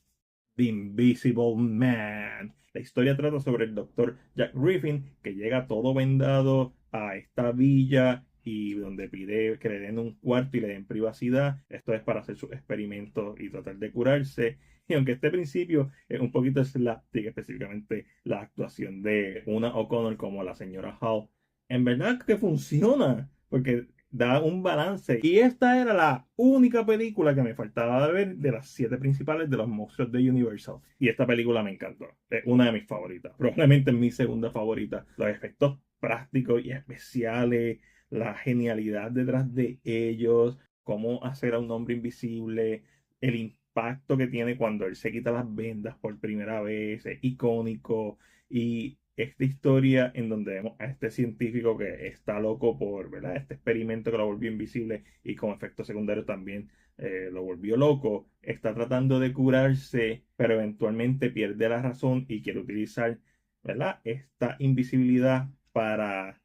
The Invisible Man. La historia trata sobre el doctor Jack Griffin que llega todo vendado a esta villa y donde pide que le den un cuarto y le den privacidad. Esto es para hacer sus experimentos y tratar de curarse. Y aunque este principio es un poquito slapstick, específicamente la actuación de una O'Connor como la señora Hall, en verdad que funciona, porque da un balance. Y esta era la única película que me faltaba de ver de las 7 principales de los monstruos de Universal. Y esta película me encantó. Es una de mis favoritas. Probablemente es mi segunda favorita. Los efectos prácticos y especiales, la genialidad detrás de ellos, cómo hacer a un hombre invisible, el impacto que tiene cuando él se quita las vendas por primera vez, es icónico. Y esta historia en donde vemos a este científico que está loco por, ¿verdad? Este experimento que lo volvió invisible y con efectos secundarios también lo volvió loco, está tratando de curarse, pero eventualmente pierde la razón y quiere utilizar, ¿verdad? Esta invisibilidad para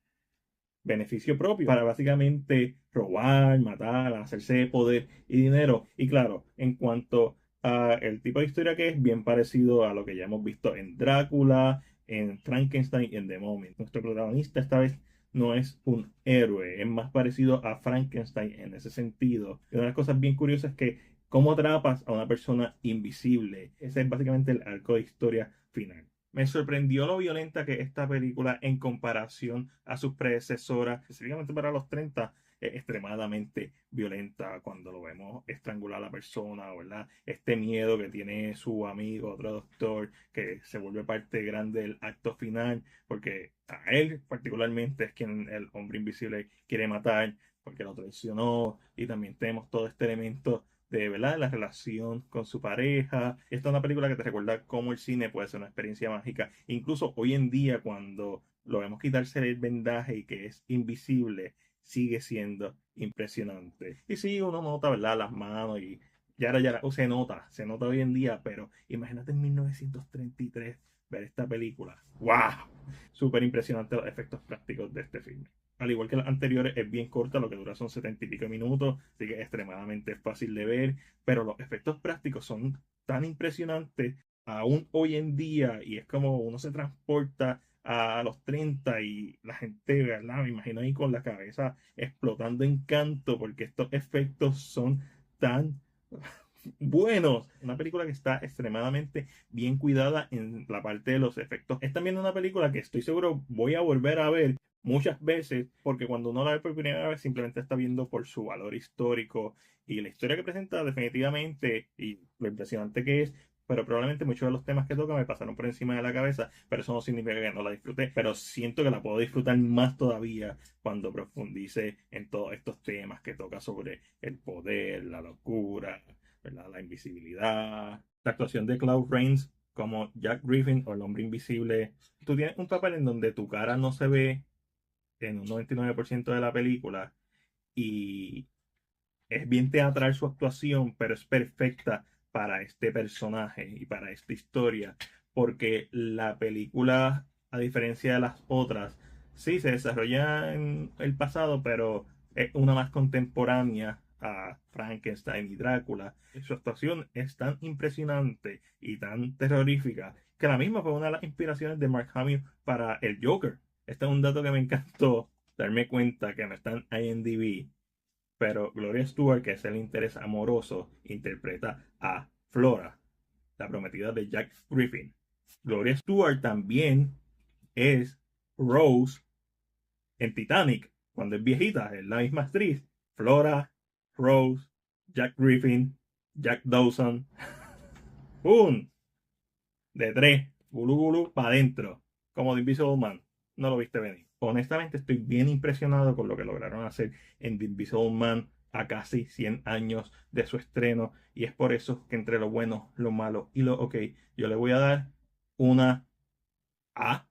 beneficio propio, para básicamente robar, matar, hacerse de poder y dinero. Y claro, en cuanto a el tipo de historia que es, bien parecido a lo que ya hemos visto en Drácula, en Frankenstein y en The Mummy. Nuestro protagonista esta vez no es un héroe, es más parecido a Frankenstein en ese sentido. Y una de las cosas bien curiosas es que cómo atrapas a una persona invisible. Ese es básicamente el arco de historia final. Me sorprendió lo violenta que esta película en comparación a sus predecesoras, específicamente para los 30, es extremadamente violenta cuando lo vemos estrangular a la persona, ¿verdad? Este miedo que tiene su amigo, otro doctor, que se vuelve parte grande del acto final, porque a él particularmente es quien el hombre invisible quiere matar, porque lo traicionó, y también tenemos todo este elemento de, ¿verdad?, la relación con su pareja. Esta es una película que te recuerda cómo el cine puede ser una experiencia mágica. Incluso hoy en día, cuando lo vemos quitarse el vendaje y que es invisible, sigue siendo impresionante. Y sí, uno nota, ¿verdad?, las manos y se nota hoy en día, pero imagínate en 1933 ver esta película. ¡Wow! Súper impresionante los efectos prácticos de este filme. Al igual que las anteriores, es bien corta, lo que dura son 70 y pico minutos, así que es extremadamente fácil de ver, pero los efectos prácticos son tan impresionantes aún hoy en día y es como uno se transporta a los 30 y la gente, ¿verdad? Me imagino ahí con la cabeza explotando en canto porque estos efectos son tan buenos. Una película que está extremadamente bien cuidada en la parte de los efectos. Es también una película que estoy seguro voy a volver a ver muchas veces, porque cuando uno la ve por primera vez simplemente está viendo por su valor histórico y la historia que presenta definitivamente y lo impresionante que es, pero probablemente muchos de los temas que toca me pasaron por encima de la cabeza, pero eso no significa que no la disfruté, pero siento que la puedo disfrutar más todavía cuando profundice en todos estos temas que toca sobre el poder, la locura, ¿verdad?, la invisibilidad, la actuación de Claude Rains como Jack Griffin o el hombre invisible. Tú tienes un papel en donde tu cara no se ve en un 99% de la película y es bien teatral su actuación, pero es perfecta para este personaje y para esta historia, porque la película, a diferencia de las otras, sí se desarrolla en el pasado, pero es una más contemporánea a Frankenstein y Drácula. Su actuación es tan impresionante y tan terrorífica que la misma fue una de las inspiraciones de Mark Hamill para el Joker. Este es un dato que me encantó darme cuenta que no está en IMDb. pero Gloria Stewart, que es el interés amoroso, interpreta a Flora, la prometida de Jack Griffin. Gloria Stewart también es Rose en Titanic, cuando es viejita, es la misma actriz. Flora, Rose, Jack Griffin, Jack Dawson. ¡Pum! De 3, gulu gulu, para adentro, como The Invisible Man. No lo viste venir. Honestamente estoy bien impresionado con lo que lograron hacer en The Invisible Man a casi 100 años de su estreno, y es por eso que entre lo bueno, lo malo y lo ok, yo le voy a dar una A.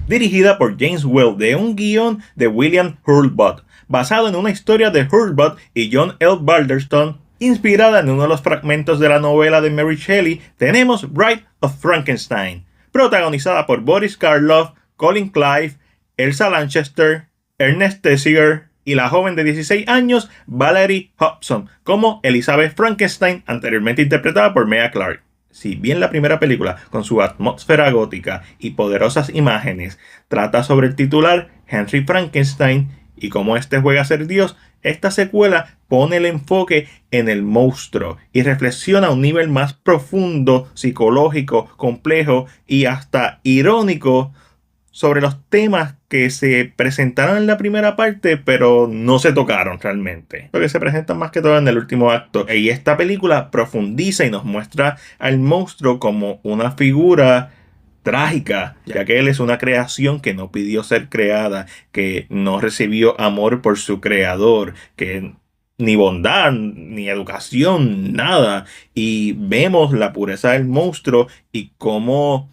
Dirigida por James Whale, de un guión de William Hurlbut, basado en una historia de Hurlbut y John L. Balderston, inspirada en uno de los fragmentos de la novela de Mary Shelley, tenemos Bride of Frankenstein, protagonizada por Boris Karloff, Colin Clive, Elsa Lanchester, Ernest Thesiger y la joven de 16 años Valerie Hobson como Elizabeth Frankenstein, anteriormente interpretada por Mia Clarke. Si bien la primera película, con su atmósfera gótica y poderosas imágenes, trata sobre el titular Henry Frankenstein y cómo este juega a ser Dios, esta secuela pone el enfoque en el monstruo y reflexiona a un nivel más profundo, psicológico, complejo y hasta irónico sobre los temas que se presentaron en la primera parte, pero no se tocaron realmente, porque se presentan más que todo en el último acto. Y esta película profundiza y nos muestra al monstruo como una figura trágica, ya que él es una creación que no pidió ser creada, que no recibió amor por su creador, que ni bondad, ni educación, nada. Y vemos la pureza del monstruo y cómo,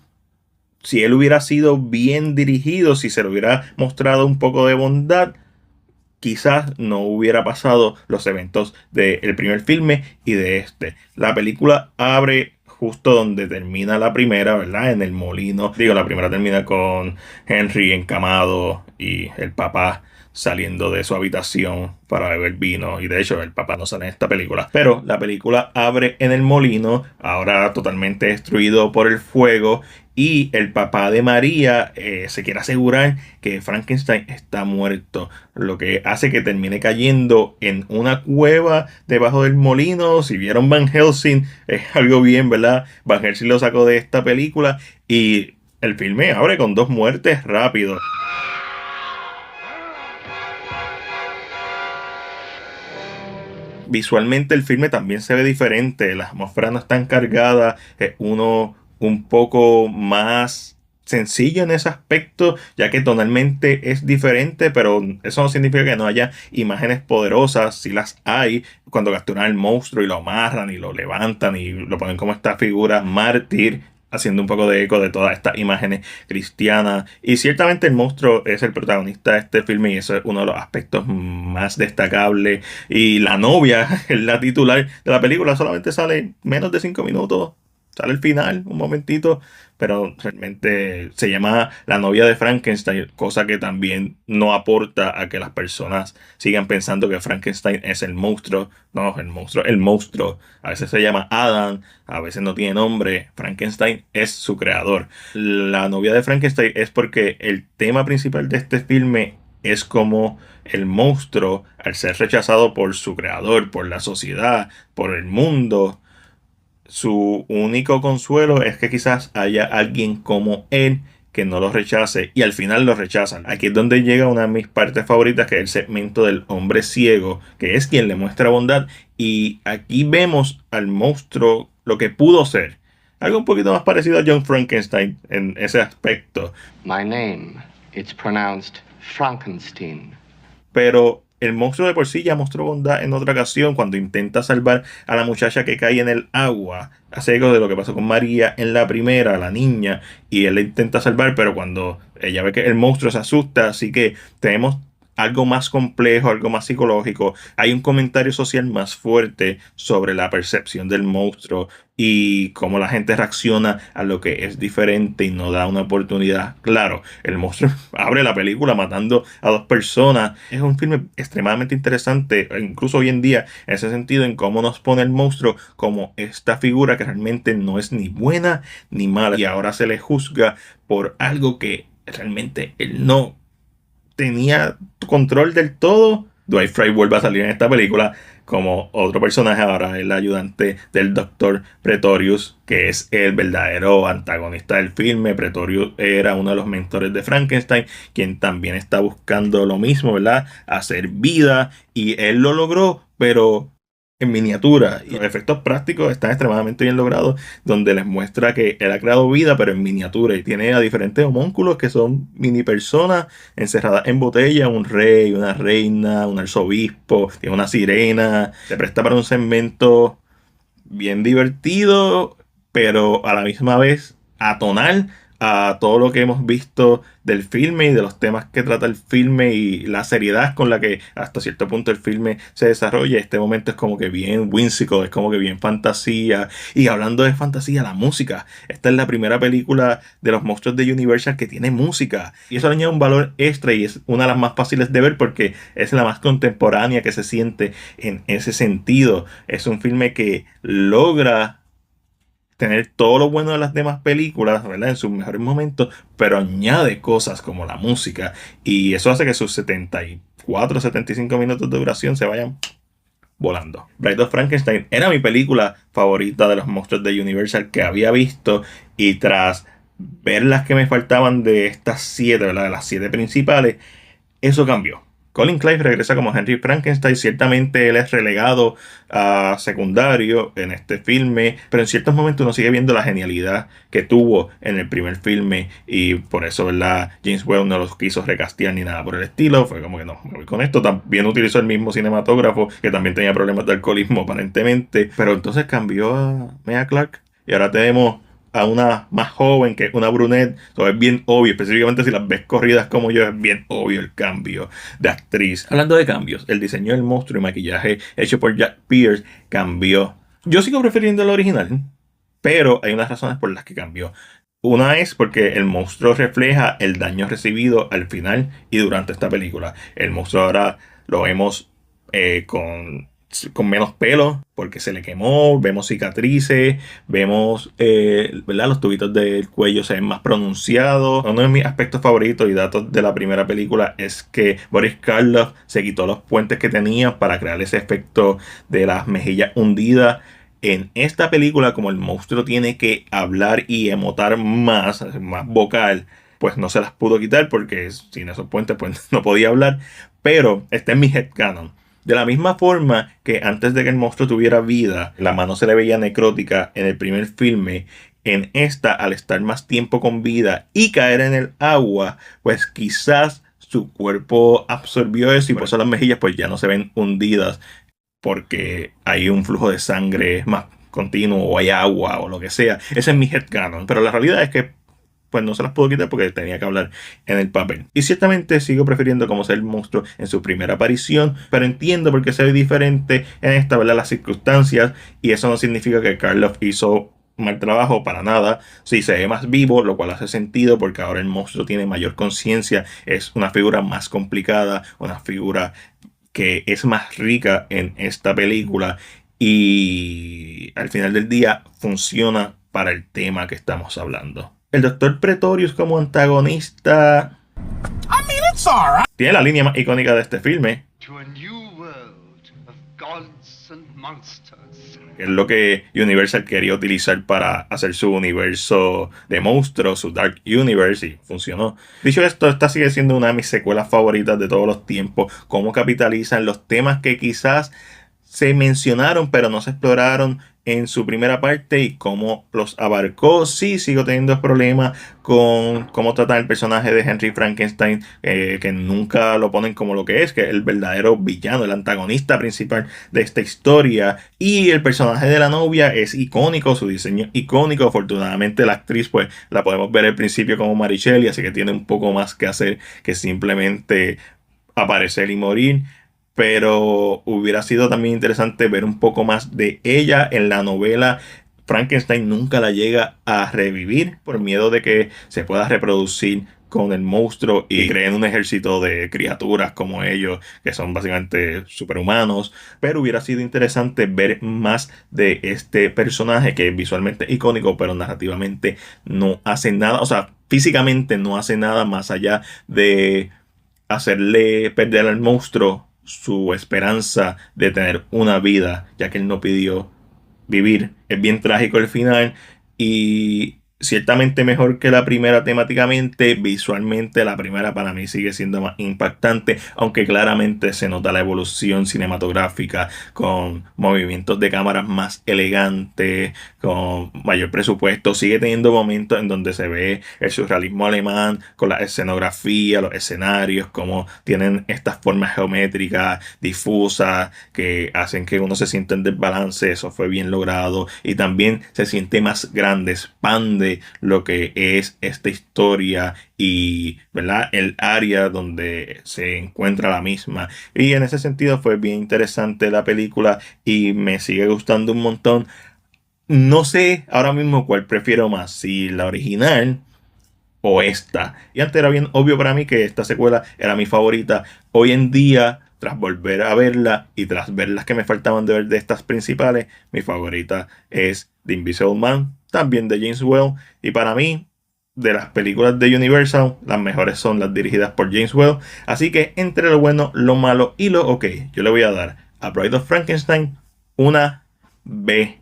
si él hubiera sido bien dirigido, si se le hubiera mostrado un poco de bondad, quizás no hubiera pasado los eventos del primer filme y de este. La película abre justo donde termina la primera, ¿verdad? En el molino. Digo, la primera termina con Henry encamado y el papá saliendo de su habitación para beber vino, y de hecho el papá no sale en esta película, pero la película abre en el molino, ahora totalmente destruido por el fuego, y el papá de María se quiere asegurar que Frankenstein está muerto, lo que hace que termine cayendo en una cueva debajo del molino. Si vieron Van Helsing, es algo bien, ¿verdad? Van Helsing lo sacó de esta película y el filme abre con 2 muertes rápido. Visualmente el filme también se ve diferente, la atmósfera no es tan cargada, es uno un poco más sencillo en ese aspecto, ya que tonalmente es diferente, pero eso no significa que no haya imágenes poderosas. Si las hay, cuando capturan al monstruo y lo amarran y lo levantan y lo ponen como esta figura mártir, haciendo un poco de eco de todas estas imágenes cristianas. Y ciertamente el monstruo es el protagonista de este filme y eso es uno de los aspectos más destacables. Y la novia, la titular de la película, solamente sale menos de 5 minutos. Sale al final, un momentito, pero realmente se llama la novia de Frankenstein, cosa que también no aporta a que las personas sigan pensando que Frankenstein es el monstruo. No, el monstruo. A veces se llama Adam, a veces no tiene nombre. Frankenstein es su creador. La novia de Frankenstein es porque el tema principal de este filme es como el monstruo, al ser rechazado por su creador, por la sociedad, por el mundo, su único consuelo es que quizás haya alguien como él que no lo rechace, y al final lo rechazan. Aquí es donde llega una de mis partes favoritas, que es el segmento del hombre ciego, que es quien le muestra bondad, y aquí vemos al monstruo lo que pudo ser. Algo un poquito más parecido a John Frankenstein en ese aspecto. My name, it's pronounced Frankenstein. Pero el monstruo de por sí ya mostró bondad en otra ocasión cuando intenta salvar a la muchacha que cae en el agua. Hace eco de lo que pasó con María en la primera, la niña, y él la intenta salvar, pero cuando ella ve que el monstruo se asusta. Así que tenemos algo más complejo, algo más psicológico. Hay un comentario social más fuerte sobre la percepción del monstruo y cómo la gente reacciona a lo que es diferente y no da una oportunidad. Claro, el monstruo abre la película matando a 2 personas. Es un filme extremadamente interesante, incluso hoy en día, en ese sentido, en cómo nos pone el monstruo como esta figura que realmente no es ni buena ni mala, y ahora se le juzga por algo que realmente él no tenía control del todo. Dwight Frye vuelve a salir en esta película como otro personaje, ahora el ayudante del Dr. Pretorius, que es el verdadero antagonista del filme. Pretorius era uno de los mentores de Frankenstein, quien también está buscando lo mismo, ¿verdad? Hacer vida, y él lo logró, pero en miniatura, y los efectos prácticos están extremadamente bien logrados, donde les muestra que él ha creado vida pero en miniatura, y tiene a diferentes homúnculos que son mini personas encerradas en botella, un rey, una reina, un arzobispo, tiene una sirena. Se presta para un segmento bien divertido, pero a la misma vez atonal a todo lo que hemos visto del filme y de los temas que trata el filme y la seriedad con la que hasta cierto punto el filme se desarrolla. Este momento es como que bien whimsical, es como que bien fantasía. Y hablando de fantasía, la música. Esta es la primera película de los monstruos de Universal que tiene música, y eso le añade un valor extra, y es una de las más fáciles de ver porque es la más contemporánea que se siente en ese sentido. Es un filme que logra tener todo lo bueno de las demás películas, ¿verdad?, en sus mejores momentos, pero añade cosas como la música, y eso hace que sus 74, 75 minutos de duración se vayan volando. Bride of Frankenstein era mi película favorita de los monstruos de Universal que había visto, y tras ver las que me faltaban de estas 7, ¿verdad?, de las 7 principales, eso cambió. Colin Clive regresa como Henry Frankenstein. Ciertamente él es relegado a secundario en este filme, pero en ciertos momentos uno sigue viendo la genialidad que tuvo en el primer filme, y por eso, ¿verdad?, James Whale no los quiso recastear ni nada por el estilo. Fue como que no, me voy con esto. También utilizó el mismo cinematógrafo, que también tenía problemas de alcoholismo aparentemente, pero entonces cambió a Mia Clarke y ahora tenemos a una más joven, que es una brunette. Eso es bien obvio, específicamente si las ves corridas como yo, es bien obvio el cambio de actriz. Hablando de cambios, el diseño del monstruo y maquillaje hecho por Jack Pierce cambió. Yo sigo prefiriendo el original, pero hay unas razones por las que cambió. Una es porque el monstruo refleja el daño recibido al final y durante esta película. El monstruo ahora lo vemos con menos pelo porque se le quemó, vemos cicatrices, vemos ¿verdad?, los tubitos del cuello se ven más pronunciados. Uno de mis aspectos favoritos y datos de la primera película es que Boris Karloff se quitó los puentes que tenía para crear ese efecto de las mejillas hundidas. En esta película, como el monstruo tiene que hablar y emotar más vocal, pues no se las pudo quitar porque sin esos puentes pues no podía hablar. Pero está en mi headcanon. De la misma forma que antes de que el monstruo tuviera vida, la mano se le veía necrótica en el primer filme, en esta, al estar más tiempo con vida y caer en el agua, pues quizás su cuerpo absorbió eso, y por eso las mejillas pues ya no se ven hundidas porque hay un flujo de sangre más continuo, o hay agua o lo que sea. Ese es mi headcanon, pero la realidad es que pues no se las puedo quitar porque tenía que hablar en el papel. Y ciertamente sigo prefiriendo como ser el monstruo en su primera aparición, pero entiendo por qué se ve diferente en esta, ¿verdad?, las circunstancias, y eso no significa que Karloff hizo mal trabajo, para nada. Sí, se ve más vivo, lo cual hace sentido porque ahora el monstruo tiene mayor conciencia, es una figura más complicada, una figura que es más rica en esta película, y al final del día funciona para el tema que estamos hablando. El Dr. Pretorius como antagonista tiene la línea más icónica de este filme, To a new world of gods and monsters. que es lo que Universal quería utilizar para hacer su universo de monstruos, su Dark Universe, y funcionó. Dicho esto, esta sigue siendo una de mis secuelas favoritas de todos los tiempos. Cómo capitalizan los temas que quizás se mencionaron pero no se exploraron en su primera parte y cómo los abarcó. Sí, sigo teniendo problemas con cómo tratan el personaje de Henry Frankenstein, que nunca lo ponen como lo que es el verdadero villano, el antagonista principal de esta historia. Y el personaje de la novia es icónico, su diseño icónico. Afortunadamente la actriz pues la podemos ver al principio como Mary Shelley, así que tiene un poco más que hacer que simplemente aparecer y morir. Pero hubiera sido también interesante ver un poco más de ella en la novela. Frankenstein nunca la llega a revivir por miedo de que se pueda reproducir con el monstruo y creen un ejército de criaturas como ellos, que son básicamente superhumanos. Pero hubiera sido interesante ver más de este personaje que es visualmente icónico, pero narrativamente no hace nada. O sea, físicamente no hace nada más allá de hacerle perder al monstruo su esperanza de tener una vida, ya que él no pidió vivir. Es bien trágico el final y ciertamente mejor que la primera temáticamente. Visualmente la primera para mí sigue siendo más impactante, aunque claramente se nota la evolución cinematográfica con movimientos de cámaras más elegantes, con mayor presupuesto. Sigue teniendo momentos en donde se ve el surrealismo alemán con la escenografía, los escenarios, como tienen estas formas geométricas difusas que hacen que uno se sienta en desbalance. Eso fue bien logrado y también se siente más grande, expande lo que es esta historia y, ¿verdad?, el área donde se encuentra la misma. Y en ese sentido fue bien interesante la película y me sigue gustando un montón. No sé ahora mismo cuál prefiero más, si la original o esta. Y antes era bien obvio para mí que esta secuela era mi favorita. Hoy en día, tras volver a verla y tras ver las que me faltaban de ver de estas principales, mi favorita es The Invisible Man, también de James Whale. Y para mí, de las películas de Universal, las mejores son las dirigidas por James Whale. Así que entre lo bueno, lo malo y lo ok, yo le voy a dar a Bride of Frankenstein una B+.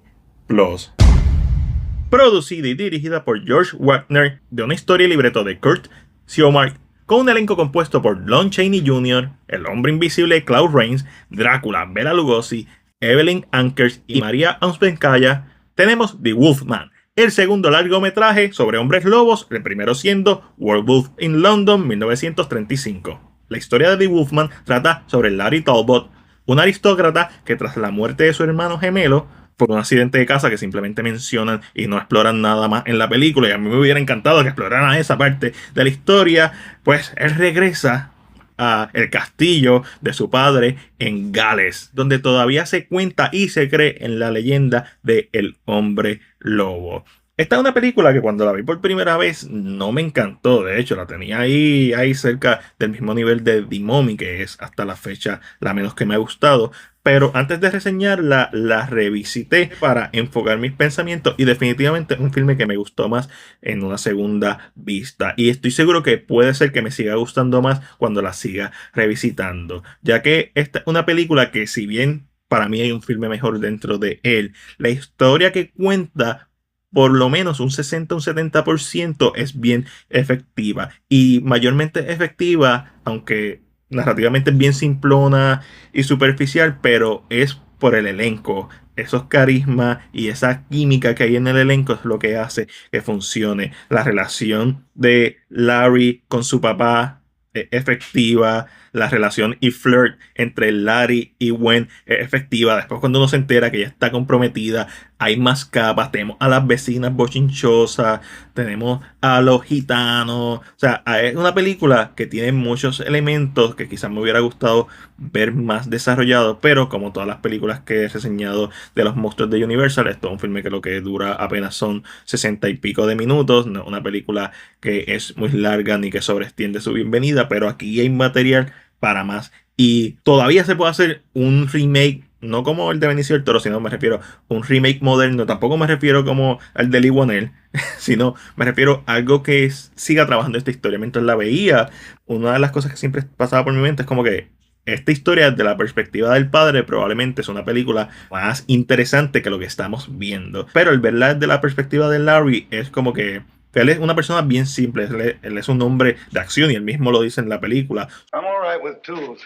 Producida y dirigida por George Wagner, de una historia y libreto de Kurt Siodmak, con un elenco compuesto por Lon Chaney Jr., El Hombre Invisible Claude Rains, Drácula Bela Lugosi, Evelyn Ankers y María Ouspenskaya, tenemos The Wolfman, el segundo largometraje sobre hombres lobos, el primero siendo Werewolf in London 1935. La historia de The Wolfman trata sobre Larry Talbot, un aristócrata que tras la muerte de su hermano gemelo, por un accidente de casa que simplemente mencionan y no exploran nada más en la película, y a mí me hubiera encantado que exploraran esa parte de la historia, pues él regresa a el castillo de su padre en Gales, donde todavía se cuenta y se cree en la leyenda de el hombre lobo. Esta es una película que cuando la vi por primera vez no me encantó. De hecho, la tenía ahí cerca del mismo nivel de The Mummy, que es hasta la fecha la menos que me ha gustado. Pero antes de reseñarla, la revisité para enfocar mis pensamientos y definitivamente es un filme que me gustó más en una segunda vista. Y estoy seguro que puede ser que me siga gustando más cuando la siga revisitando, ya que esta es una película que, si bien para mí hay un filme mejor dentro de él, la historia que cuenta por lo menos un 60 o un 70% es bien efectiva y mayormente efectiva, aunque narrativamente es bien simplona y superficial, pero es por el elenco. Esos carismas y esa química que hay en el elenco es lo que hace que funcione. La relación de Larry con su papá es efectiva. La relación y flirt entre Larry y Gwen es efectiva. Después, cuando uno se entera que ella está comprometida, hay más capas. Tenemos a las vecinas bochinchosas, tenemos a los gitanos. O sea, es una película que tiene muchos elementos que quizás me hubiera gustado ver más desarrollados, pero como todas las películas que he reseñado de los monstruos de Universal, esto es un filme que lo que dura apenas son 60 y pico de minutos. No es una película que es muy larga ni que sobreextiende su bienvenida, pero aquí hay material para más. Y todavía se puede hacer un remake, no como el de Benicio del Toro, sino me refiero a un remake moderno. Tampoco me refiero como el de Lee Whannell, sino me refiero a algo que siga trabajando esta historia. Mientras la veía, una de las cosas que siempre pasaba por mi mente es como que esta historia desde la perspectiva del padre probablemente es una película más interesante que lo que estamos viendo. Pero el verla desde la perspectiva de Larry es como que él es una persona bien simple. Él es un hombre de acción y él mismo lo dice en la película. I'm all right with tools.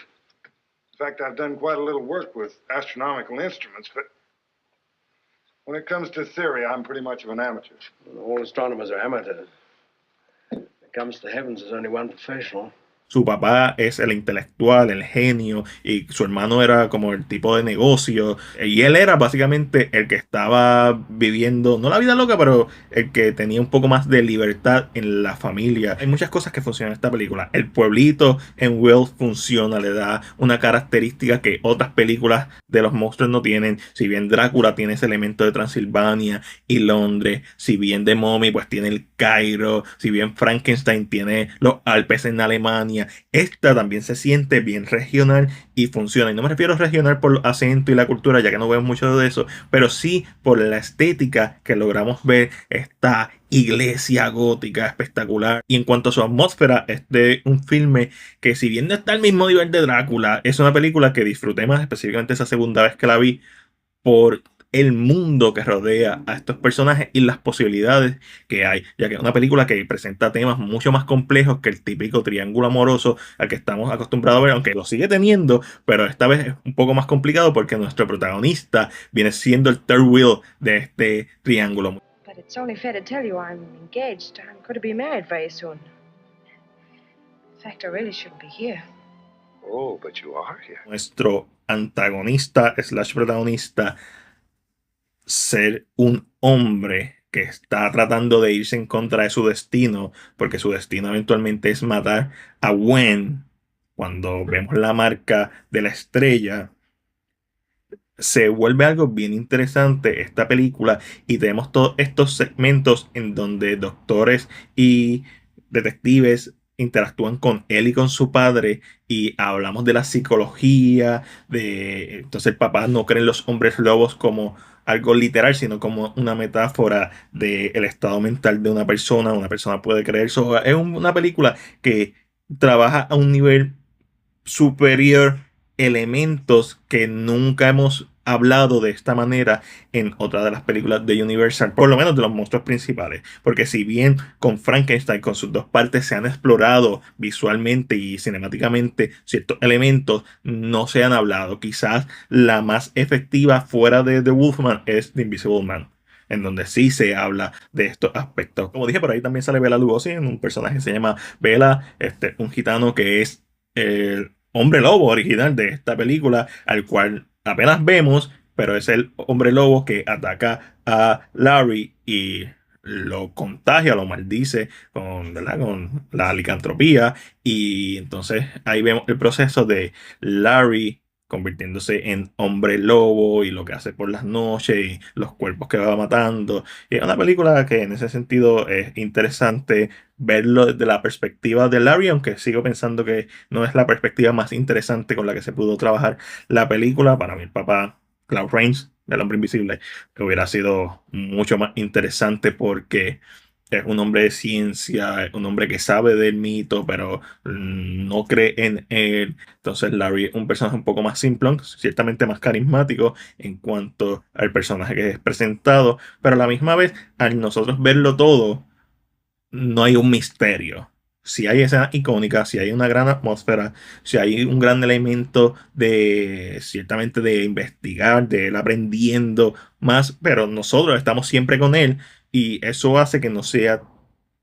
In fact, I've done quite a little work with astronomical instruments, but when it comes to theory, I'm pretty much of an amateur. All astronomers are amateurs. When it comes to heavens, there's only one professional. Su papá es el intelectual, el genio, y su hermano era como el tipo de negocio. Y él era básicamente el que estaba viviendo, no la vida loca, pero el que tenía un poco más de libertad en la familia. Hay muchas cosas que funcionan en esta película. El pueblito en Wales funciona, le da una característica que otras películas de los monstruos no tienen. Si bien Drácula tiene ese elemento de Transilvania y Londres, si bien The Mummy pues tiene el Cairo, si bien Frankenstein tiene los Alpes en Alemania, Alemania. Esta también se siente bien regional y funciona. Y no me refiero a regional por el acento y la cultura, ya que no vemos mucho de eso, pero sí por la estética que logramos ver esta iglesia gótica espectacular. Y en cuanto a su atmósfera, es de un filme que, si bien no está al mismo nivel de Drácula, es una película que disfruté más, específicamente esa segunda vez que la vi, por el mundo que rodea a estos personajes y las posibilidades que hay, ya que es una película que presenta temas mucho más complejos que el típico triángulo amoroso al que estamos acostumbrados a ver, aunque lo sigue teniendo, pero esta vez es un poco más complicado porque nuestro protagonista viene siendo el third wheel de este triángulo. But it's only fair to tell you I'm engaged. I'm going to be married very soon. In fact, I really shouldn't be here. Oh, but you are here. Nuestro antagonista / protagonista ser un hombre que está tratando de irse en contra de su destino, porque su destino eventualmente es matar a Gwen. Cuando vemos la marca de la estrella, se vuelve algo bien interesante esta película, y tenemos todos estos segmentos en donde doctores y detectives interactúan con él y con su padre, y hablamos de la psicología, de entonces el papá no cree en los hombres lobos como algo literal, sino como una metáfora del estado mental de una persona. Una persona puede creer eso. Es una película que trabaja a un nivel superior elementos que nunca hemos hablado de esta manera en otra de las películas de Universal, por lo menos de los monstruos principales, porque si bien con Frankenstein, con sus dos partes, se han explorado visualmente y cinemáticamente ciertos elementos, no se han hablado. Quizás la más efectiva fuera de The Wolfman es The Invisible Man, en donde sí se habla de estos aspectos. Como dije, por ahí también sale Bela Lugosi en un personaje que se llama Bela, un gitano que es el hombre lobo original de esta película, al cual apenas vemos, pero es el hombre lobo que ataca a Larry y lo contagia, lo maldice con, ¿verdad?, con la licantropía. Y entonces ahí vemos el proceso de Larry convirtiéndose en hombre lobo y lo que hace por las noches y los cuerpos que va matando. Y es una película que en ese sentido es interesante verlo desde la perspectiva de Larry, aunque sigo pensando que no es la perspectiva más interesante con la que se pudo trabajar la película. Para mí el papá, Claude Rains, del Hombre Invisible, hubiera sido mucho más interesante porque es un hombre de ciencia, es un hombre que sabe del mito, pero no cree en él. Entonces Larry es un personaje un poco más simplón, ciertamente más carismático en cuanto al personaje que es presentado, pero a la misma vez, al nosotros verlo todo, no hay un misterio. Si hay escenas icónicas, si hay una gran atmósfera, si hay un gran elemento de, ciertamente, de investigar, de él aprendiendo más, pero nosotros estamos siempre con él, y eso hace que no sea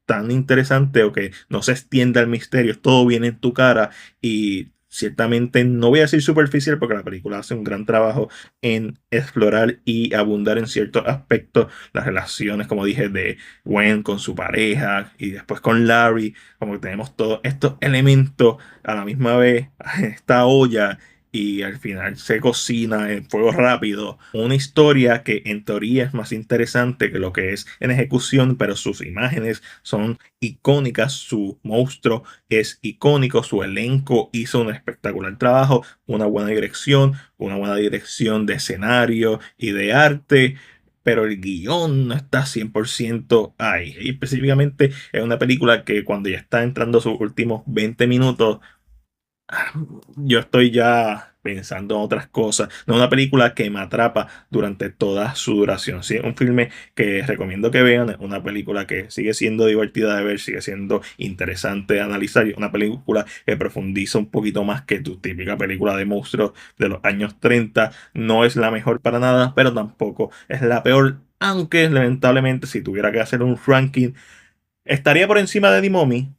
tan interesante o que no se extienda el misterio. Todo viene en tu cara, y ciertamente no voy a decir superficial porque la película hace un gran trabajo en explorar y abundar en ciertos aspectos. Las relaciones, como dije, de Gwen con su pareja y después con Larry, como que tenemos todos estos elementos a la misma vez, esta olla, y al final se cocina en fuego rápido. Una historia que en teoría es más interesante que lo que es en ejecución, pero sus imágenes son icónicas, su monstruo es icónico, su elenco hizo un espectacular trabajo, una buena dirección de escenario y de arte, pero el guión no está 100% ahí. Y específicamente es una película que cuando ya está entrando sus últimos 20 minutos, yo estoy ya pensando en otras cosas. No es una película que me atrapa durante toda su duración. Sí, es un filme que recomiendo que vean. Es una película que sigue siendo divertida de ver, sigue siendo interesante de analizar. Y una película que profundiza un poquito más que tu típica película de monstruos de los años 30. No es la mejor para nada, pero tampoco es la peor. Aunque lamentablemente, si tuviera que hacer un ranking, estaría por encima de The Mummy,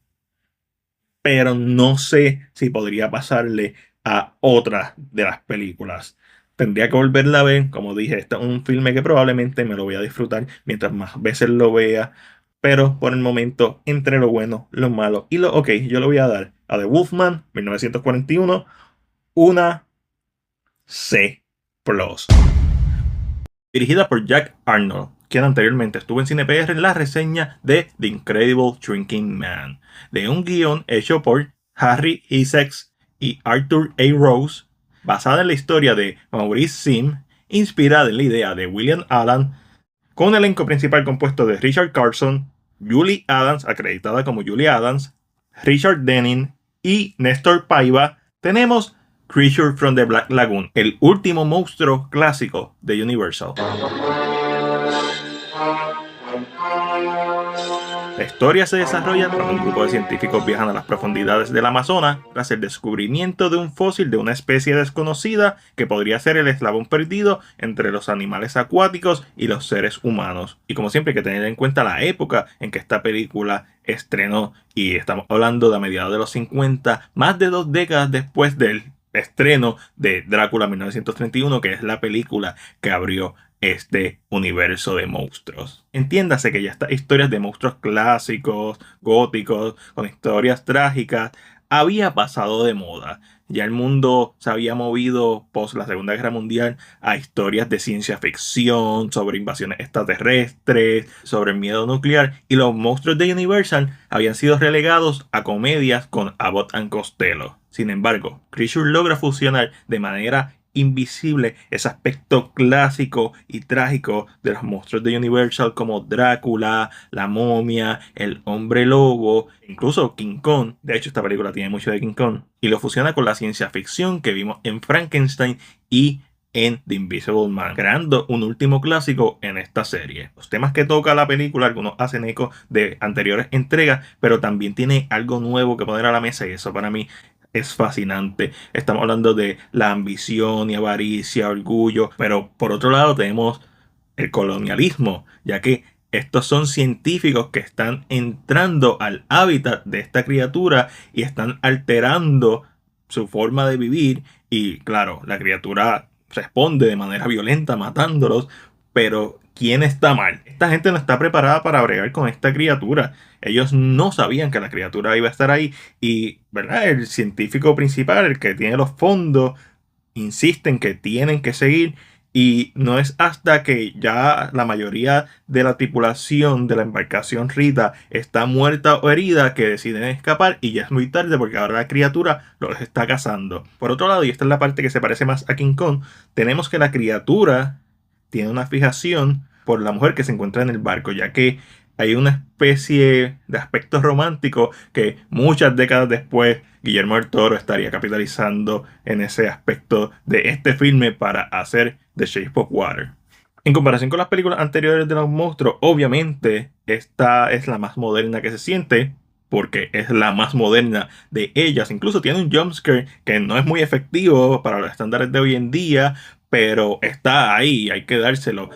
pero no sé si podría pasarle a otra de las películas. Tendría que volverla a ver. Como dije, este es un filme que probablemente me lo voy a disfrutar mientras más veces lo vea, pero por el momento, entre lo bueno, lo malo y lo ok, yo le voy a dar a The Wolfman 1941 una C+. Dirigida por Jack Arnold, quien anteriormente estuvo en CinePR en la reseña de The Incredible Shrinking Man, de un guión hecho por Harry Essex y Arthur A. Rose, basada en la historia de Maurice Sim, inspirada en la idea de William Allen, con un elenco principal compuesto de Richard Carson, Julie Adams, acreditada como Julie Adams, Richard Denning y Néstor Paiva. Tenemos Creature from the Black Lagoon, el último monstruo clásico de Universal. La historia se desarrolla cuando un grupo de científicos viajan a las profundidades del Amazonas tras el descubrimiento de un fósil de una especie desconocida que podría ser el eslabón perdido entre los animales acuáticos y los seres humanos. Y como siempre hay que tener en cuenta la época en que esta película estrenó, y estamos hablando de a mediados de los 50, más de 2 décadas después del estreno de Drácula 1931, que es la película que abrió este universo de monstruos. Entiéndase que ya estas historias de monstruos clásicos, góticos, con historias trágicas, había pasado de moda. Ya el mundo se había movido post la Segunda Guerra Mundial a historias de ciencia ficción, sobre invasiones extraterrestres, sobre el miedo nuclear, y los monstruos de Universal habían sido relegados a comedias con Abbott and Costello. Sin embargo, Creature logra fusionar de manera invisible ese aspecto clásico y trágico de los monstruos de Universal como Drácula, la momia, el hombre lobo, incluso King Kong. De hecho, esta película tiene mucho de King Kong, y lo fusiona con la ciencia ficción que vimos en Frankenstein y en The Invisible Man, creando un último clásico en esta serie. Los temas que toca la película, algunos hacen eco de anteriores entregas, pero también tiene algo nuevo que poner a la mesa, y eso para mí es fascinante. Estamos hablando de la ambición y avaricia, orgullo, pero por otro lado tenemos el colonialismo, ya que estos son científicos que están entrando al hábitat de esta criatura y están alterando su forma de vivir, y claro, la criatura responde de manera violenta matándolos, pero ¿quién está mal? Esta gente no está preparada para bregar con esta criatura. Ellos no sabían que la criatura iba a estar ahí, y ¿verdad? El científico principal, el que tiene los fondos, insiste en que tienen que seguir, y no es hasta que ya la mayoría de la tripulación de la embarcación Rita está muerta o herida que deciden escapar, y ya es muy tarde porque ahora la criatura los está cazando. Por otro lado, y esta es la parte que se parece más a King Kong, tenemos que la criatura tiene una fijación por la mujer que se encuentra en el barco, ya que hay una especie de aspecto romántico que muchas décadas después Guillermo del Toro estaría capitalizando en ese aspecto de este filme para hacer The Shape of Water. En comparación con las películas anteriores de los monstruos, obviamente esta es la más moderna que se siente, porque es la más moderna de ellas. Incluso tiene un jumpscare que no es muy efectivo para los estándares de hoy en día, pero está ahí, hay que dárselo.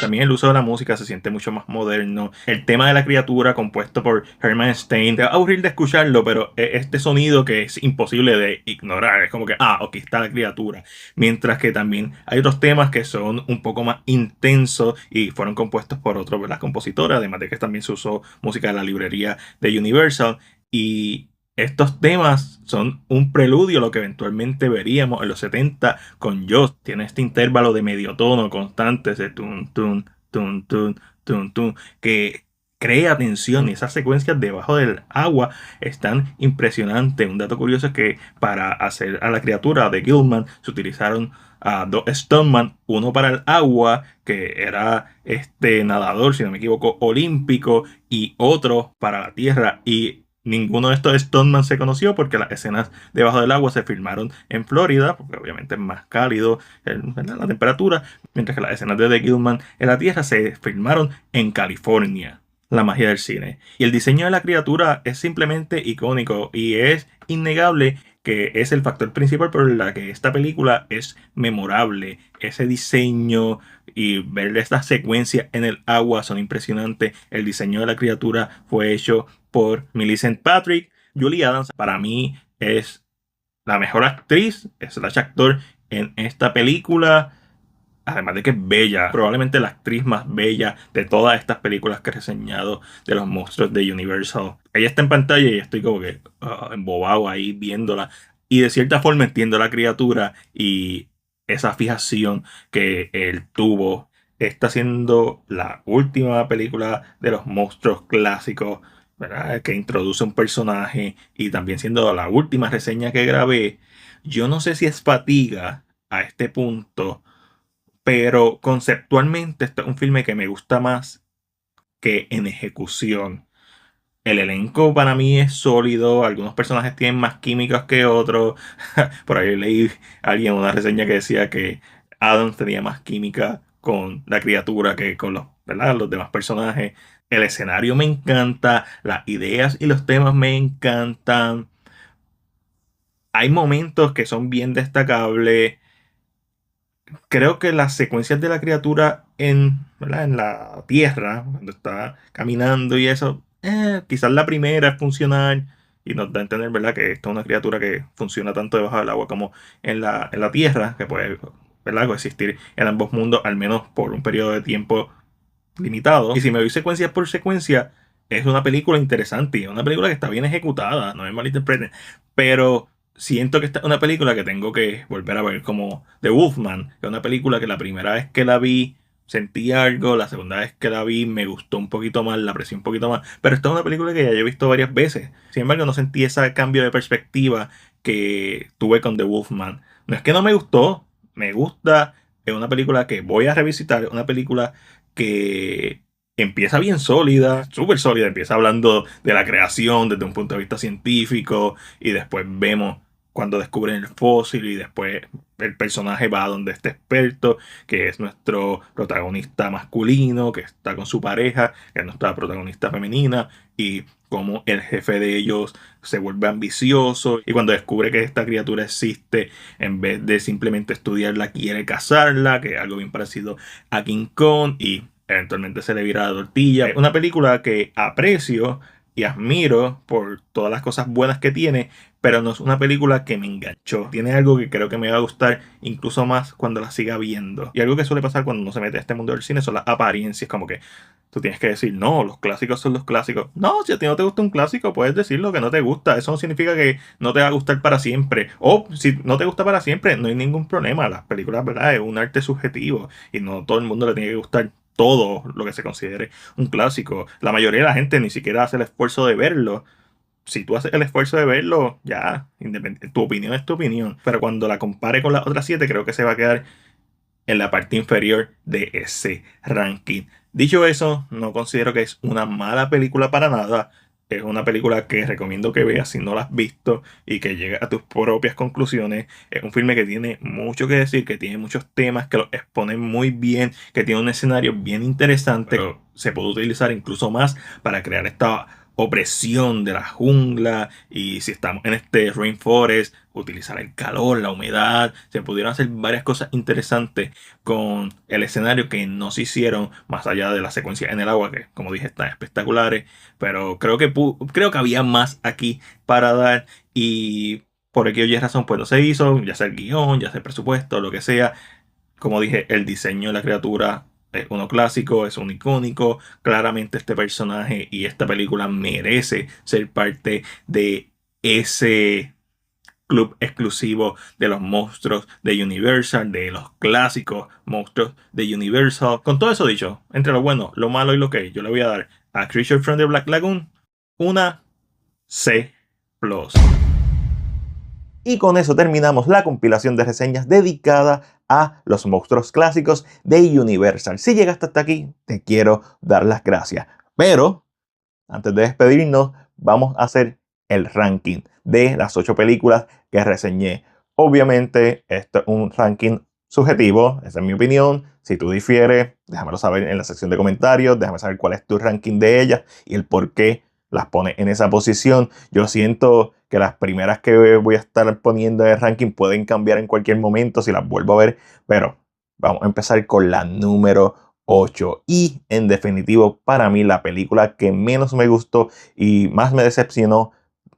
También el uso de la música se siente mucho más moderno. El tema de la criatura, compuesto por Herman Stein, te va a aburrir de escucharlo, pero este sonido que es imposible de ignorar. Es como que, ok, está la criatura. Mientras que también hay otros temas que son un poco más intensos y fueron compuestos por otros, ¿verdad?, compositores, además de que también se usó música de la librería de Universal. Y estos temas son un preludio a lo que eventualmente veríamos en los 70 con Jaws. Tiene este intervalo de medio tono constante, ese tun, tun, tun, tun, tun, tun, que crea tensión, y esas secuencias debajo del agua están impresionantes. Un dato curioso es que para hacer a la criatura de Gilman se utilizaron a 2 stuntman, uno para el agua, que era este nadador, si no me equivoco, olímpico, y otro para la tierra, y ninguno de estos stuntman se conoció porque las escenas debajo del agua se filmaron en Florida, porque obviamente es más cálido la temperatura, mientras que las escenas de The Gilman en la tierra se filmaron en California. La magia del cine. Y el diseño de la criatura es simplemente icónico, y es innegable que es el factor principal por el que esta película es memorable. Ese diseño y ver estas secuencias en el agua son impresionantes. El diseño de la criatura fue hecho por Millicent Patrick. Julie Adams para mí es la mejor actriz, es el actor en esta película. Además de que es bella, probablemente la actriz más bella de todas estas películas que he reseñado de los monstruos de Universal. Ella está en pantalla y estoy como que embobado ahí viéndola. Y de cierta forma entiendo la criatura y esa fijación que él tuvo. Está siendo la última película de los monstruos clásicos ¿verdad?, que introduce un personaje, y también siendo la última reseña que grabé, yo no sé si es fatiga a este punto, pero conceptualmente este es un filme que me gusta más que en ejecución. El elenco para mí es sólido, algunos personajes tienen más químicos que otros. Por ahí leí a alguien una reseña que decía que Adam tenía más química con la criatura que con los, ¿verdad?, los demás personajes. El escenario me encanta, las ideas y los temas me encantan. Hay momentos que son bien destacables. Creo que las secuencias de la criatura ¿verdad?, en la tierra, cuando está caminando y eso, quizás la primera es funcional y nos da a entender, ¿verdad?, que esta es una criatura que funciona tanto debajo del agua como en la tierra, que puede, ¿verdad?, coexistir en ambos mundos, al menos por un periodo de tiempo limitado. Y si me doy secuencia por secuencia, es una película interesante y una película que está bien ejecutada, no me malinterpreten, pero siento que esta es una película que tengo que volver a ver, como The Wolfman, que es una película que la primera vez que la vi sentí algo, la segunda vez que la vi me gustó un poquito más, la aprecié un poquito más, pero esta es una película que ya yo he visto varias veces. Sin embargo, no sentí ese cambio de perspectiva que tuve con The Wolfman. No es que no me gustó, me gusta, es una película que voy a revisitar, es una película que empieza bien sólida, súper sólida, empieza hablando de la creación desde un punto de vista científico, y después vemos cuando descubren el fósil, y después el personaje va a donde este experto, que es nuestro protagonista masculino, que está con su pareja, que es nuestra protagonista femenina, y cómo el jefe de ellos se vuelve ambicioso, y cuando descubre que esta criatura existe, en vez de simplemente estudiarla, quiere cazarla, que es algo bien parecido a King Kong, y eventualmente se le vira la tortilla. Es una película que aprecio y admiro por todas las cosas buenas que tiene, pero no es una película que me enganchó. Tiene algo que creo que me va a gustar incluso más cuando la siga viendo. Y algo que suele pasar cuando uno se mete a este mundo del cine son las apariencias, como que tú tienes que decir, no, los clásicos son los clásicos. No, si a ti no te gusta un clásico, puedes decir lo que no te gusta. Eso no significa que no te va a gustar para siempre. O si no te gusta para siempre, no hay ningún problema. Las películas, ¿verdad?, es un arte subjetivo y no todo el mundo le tiene que gustar todo lo que se considere un clásico. La mayoría de la gente ni siquiera hace el esfuerzo de verlo. Si tú haces el esfuerzo de verlo, ya, tu opinión es tu opinión. Pero cuando la compare con las otras 7, creo que se va a quedar en la parte inferior de ese ranking. Dicho eso, no considero que es una mala película para nada. Es una película que recomiendo que veas si no la has visto y que llegues a tus propias conclusiones. Es un filme que tiene mucho que decir, que tiene muchos temas, que los exponen muy bien, que tiene un escenario bien interesante, pero se puede utilizar incluso más para crear esta opresión de la jungla, y si estamos en este rainforest, utilizar el calor, la humedad. Se pudieron hacer varias cosas interesantes con el escenario que no se hicieron, más allá de la secuencia en el agua, que como dije están espectaculares, pero creo que había más aquí para dar, y por aquella razón pues no se hizo, ya sea el guión, ya sea el presupuesto, lo que sea. Como dije, el diseño de la criatura es uno clásico, es un icónico. Claramente este personaje y esta película merece ser parte de ese club exclusivo de los monstruos de Universal, de los clásicos monstruos de Universal. Con todo eso dicho, entre lo bueno, lo malo y lo que yo le voy a dar a Creature from the Black Lagoon una C+. Y con eso terminamos la compilación de reseñas dedicada a los monstruos clásicos de Universal. Si llegaste hasta aquí, te quiero dar las gracias. Pero, antes de despedirnos, vamos a hacer el ranking de las 8 películas que reseñé. Obviamente, esto es un ranking subjetivo, esa es mi opinión. Si tú difieres, déjamelo saber en la sección de comentarios, déjame saber cuál es tu ranking de ellas y el por qué las pone en esa posición. Yo siento que las primeras que voy a estar poniendo en el ranking pueden cambiar en cualquier momento si las vuelvo a ver, pero vamos a empezar con la número 8. Y en definitivo, para mí la película que menos me gustó y más me decepcionó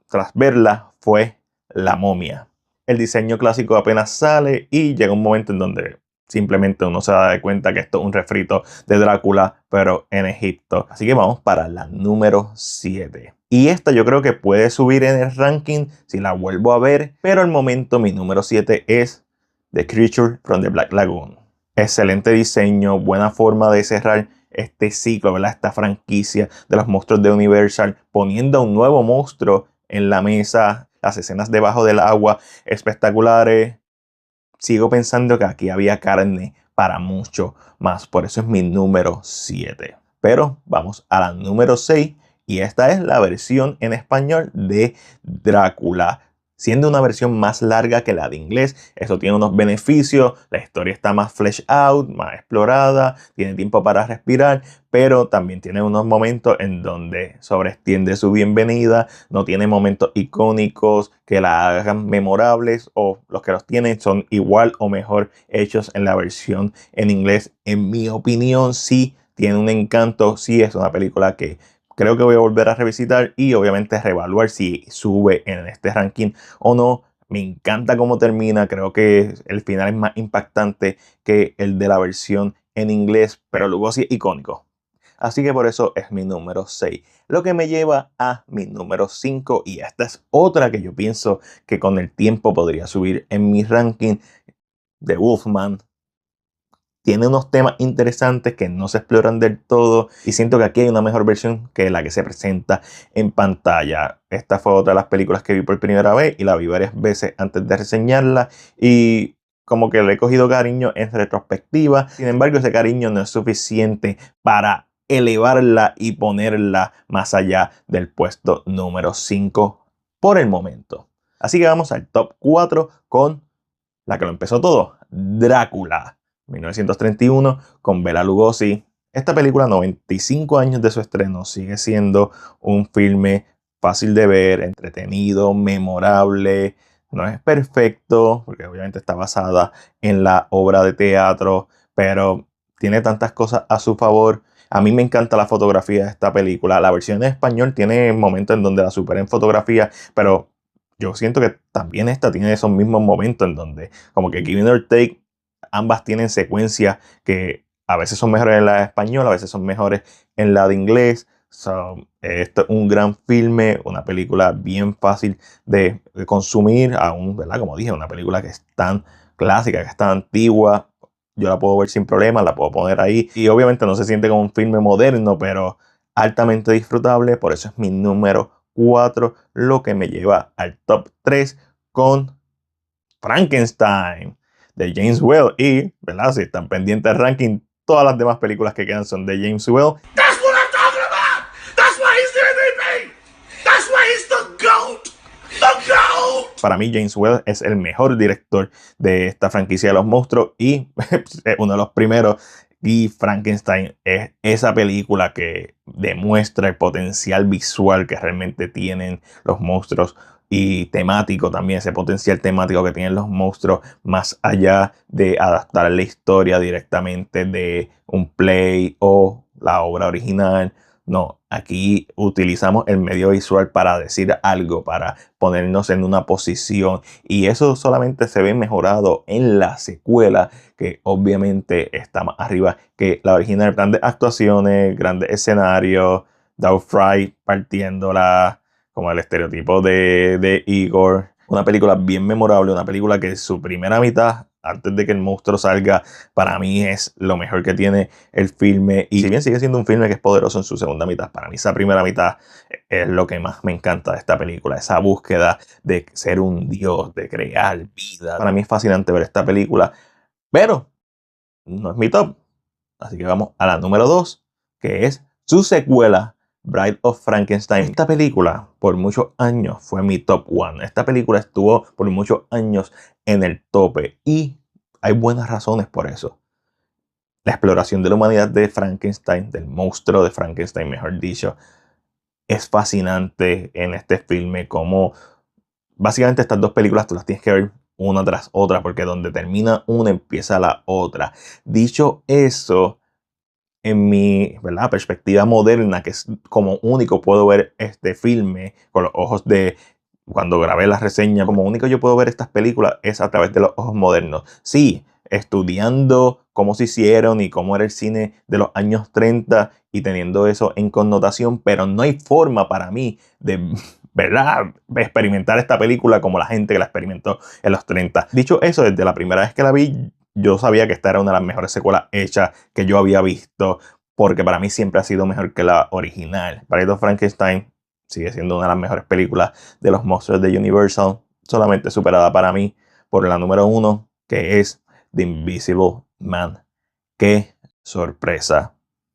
tras verla fue La Momia. El diseño clásico apenas sale y llega un momento en donde simplemente uno se da cuenta que esto es un refrito de Drácula, pero en Egipto. Así que vamos para la número 7. Y esta yo creo que puede subir en el ranking si la vuelvo a ver, pero al momento mi número 7 es The Creature from the Black Lagoon. Excelente diseño, buena forma de cerrar este ciclo, ¿verdad? Esta franquicia de los monstruos de Universal, poniendo un nuevo monstruo en la mesa, las escenas debajo del agua espectaculares. Sigo pensando que aquí había carne para mucho más, por eso es mi número 7. Pero vamos a la número 6 y esta es la versión en español de Drácula. Siendo una versión más larga que la de inglés, eso tiene unos beneficios, la historia está más fleshed out, más explorada, tiene tiempo para respirar, pero también tiene unos momentos en donde sobreextiende su bienvenida, no tiene momentos icónicos que la hagan memorables, o los que los tienen son igual o mejor hechos en la versión en inglés. En mi opinión, sí tiene un encanto, sí es una película que creo que voy a volver a revisitar y obviamente reevaluar si sube en este ranking o no. Me encanta cómo termina. Creo que el final es más impactante que el de la versión en inglés, pero luego sí es icónico. Así que por eso es mi número 6. Lo que me lleva a mi número 5. Y esta es otra que yo pienso que con el tiempo podría subir en mi ranking. The Wolfman. Tiene unos temas interesantes que no se exploran del todo y siento que aquí hay una mejor versión que la que se presenta en pantalla. Esta fue otra de las películas que vi por primera vez y la vi varias veces antes de reseñarla y como que le he cogido cariño en retrospectiva. Sin embargo, ese cariño no es suficiente para elevarla y ponerla más allá del puesto número 5 por el momento. Así que vamos al top 4 con la que lo empezó todo, Drácula. 1931 con Bela Lugosi. Esta película, 95 años de su estreno, sigue siendo un filme fácil de ver, entretenido, memorable. No es perfecto, porque obviamente está basada en la obra de teatro, pero tiene tantas cosas a su favor. A mí me encanta la fotografía de esta película. La versión en español tiene momentos en donde la supera en fotografía, pero yo siento que también esta tiene esos mismos momentos en donde como que give or take. Ambas tienen secuencias que a veces son mejores en la de español, a veces son mejores en la de inglés. Esto es un gran filme, una película bien fácil de consumir, aún, ¿verdad? Como dije, una película que es tan clásica, que es tan antigua. Yo la puedo ver sin problemas, la puedo poner ahí. Y obviamente no se siente como un filme moderno, pero altamente disfrutable. Por eso es mi número 4, lo que me lleva al top 3 con Frankenstein de James Whale. Y, ¿verdad? Si están pendientes del ranking, todas las demás películas que quedan son de James Whale. That's what I'm talking about! That's why he's the MVP! That's why he's the GOAT! The GOAT! Para mí, James Whale es el mejor director de esta franquicia de los monstruos y uno de los primeros. Y Frankenstein es esa película que demuestra el potencial visual que realmente tienen los monstruos y temático también, ese potencial temático que tienen los monstruos más allá de adaptar la historia directamente de un play o la obra original. No, aquí utilizamos el medio visual para decir algo, para ponernos en una posición y eso solamente se ve mejorado en la secuela, que obviamente está más arriba que la original. Grandes actuaciones, grandes escenarios, Doug Fry partiéndola como el estereotipo de Igor. Una película bien memorable, una película que su primera mitad, antes de que el monstruo salga, para mí es lo mejor que tiene el filme. Y si bien sigue siendo un filme que es poderoso en su segunda mitad, para mí esa primera mitad es lo que más me encanta de esta película. Esa búsqueda de ser un dios, de crear vida. Para mí es fascinante ver esta película, pero no es mi top. Así que vamos a la número 2, que es su secuela, Bride of Frankenstein. Esta película por muchos años fue mi top 1. Esta película estuvo por muchos años en el tope y hay buenas razones por eso. La exploración de la humanidad de Frankenstein, del monstruo de Frankenstein, mejor dicho, es fascinante en este filme. Como básicamente estas dos películas tú las tienes que ver una tras otra, porque donde termina una empieza la otra. Dicho eso, en mi, ¿verdad?, perspectiva moderna, que es como único puedo ver este filme con los ojos de cuando grabé la reseña, como único yo puedo ver estas películas es a través de los ojos modernos. Sí, estudiando cómo se hicieron y cómo era el cine de los años 30 y teniendo eso en connotación, pero no hay forma para mí de, ¿verdad?, experimentar esta película como la gente que la experimentó en los 30. Dicho eso, desde la primera vez que la vi, yo sabía que esta era una de las mejores secuelas hechas que yo había visto. porque para mí siempre ha sido mejor que la original. Bride of Frankenstein sigue siendo una de las mejores películas de los monstruos de Universal, solamente superada para mí por la número 1, que es The Invisible Man. ¡Qué sorpresa!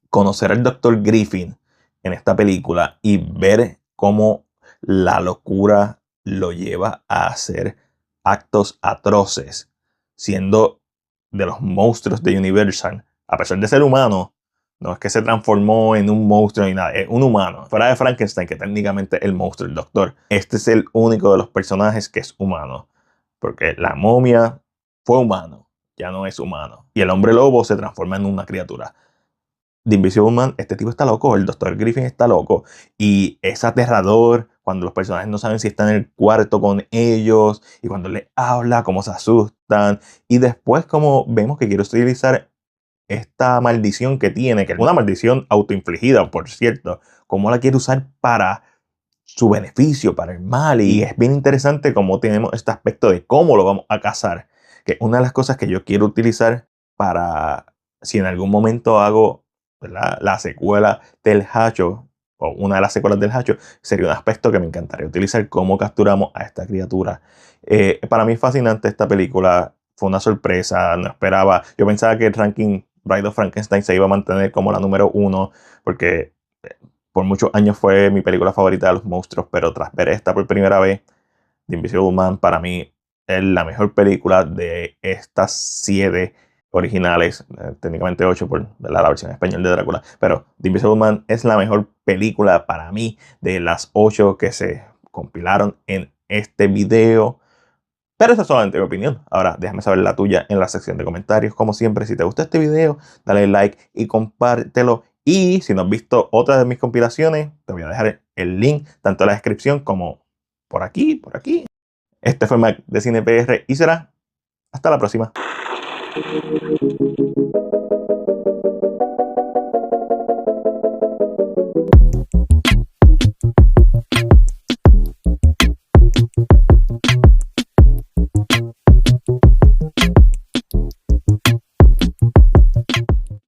Conocer al Dr. Griffin en esta película y ver cómo la locura lo lleva a hacer actos atroces, siendo de los monstruos de Universal, a pesar de ser humano. No es que se transformó en un monstruo ni nada, es un humano. Fuera de Frankenstein, que técnicamente es el monstruo, el doctor. Este es el único de los personajes que es humano. Porque la momia fue humano, ya no es humano. Y el hombre lobo se transforma en una criatura. The Invisible Man, este tipo está loco, el Dr. Griffin está loco. Y es aterrador cuando los personajes no saben si están en el cuarto con ellos. Y cuando les habla, cómo se asustan. Y después como vemos que quiere utilizar esta maldición que tiene, que es una maldición autoinfligida, por cierto, cómo la quiere usar para su beneficio, para el mal. Y es bien interesante cómo tenemos este aspecto de cómo lo vamos a cazar, que es una de las cosas que yo quiero utilizar para, si en algún momento hago, ¿verdad?, la secuela del Hacho, o una de las secuelas del Hacho, sería un aspecto que me encantaría utilizar, cómo capturamos a esta criatura. Para mí es fascinante esta película, fue una sorpresa, no esperaba, yo pensaba que el ranking Bride of Frankenstein se iba a mantener como la número 1, porque por muchos años fue mi película favorita de los monstruos, pero tras ver esta por primera vez, The Invisible Man para mí es la mejor película de estas 7 originales, técnicamente 8 por, ¿verdad?, la versión española de Drácula, pero The Invisible Man es la mejor película para mí de las 8 que se compilaron en este video. Pero esa es solamente mi opinión. Ahora déjame saber la tuya en la sección de comentarios. Como siempre, si te gustó este video, dale like y compártelo. Y si no has visto otras de mis compilaciones, te voy a dejar el link tanto en la descripción como por aquí, por aquí. Este fue Mac de CinePR y será hasta la próxima.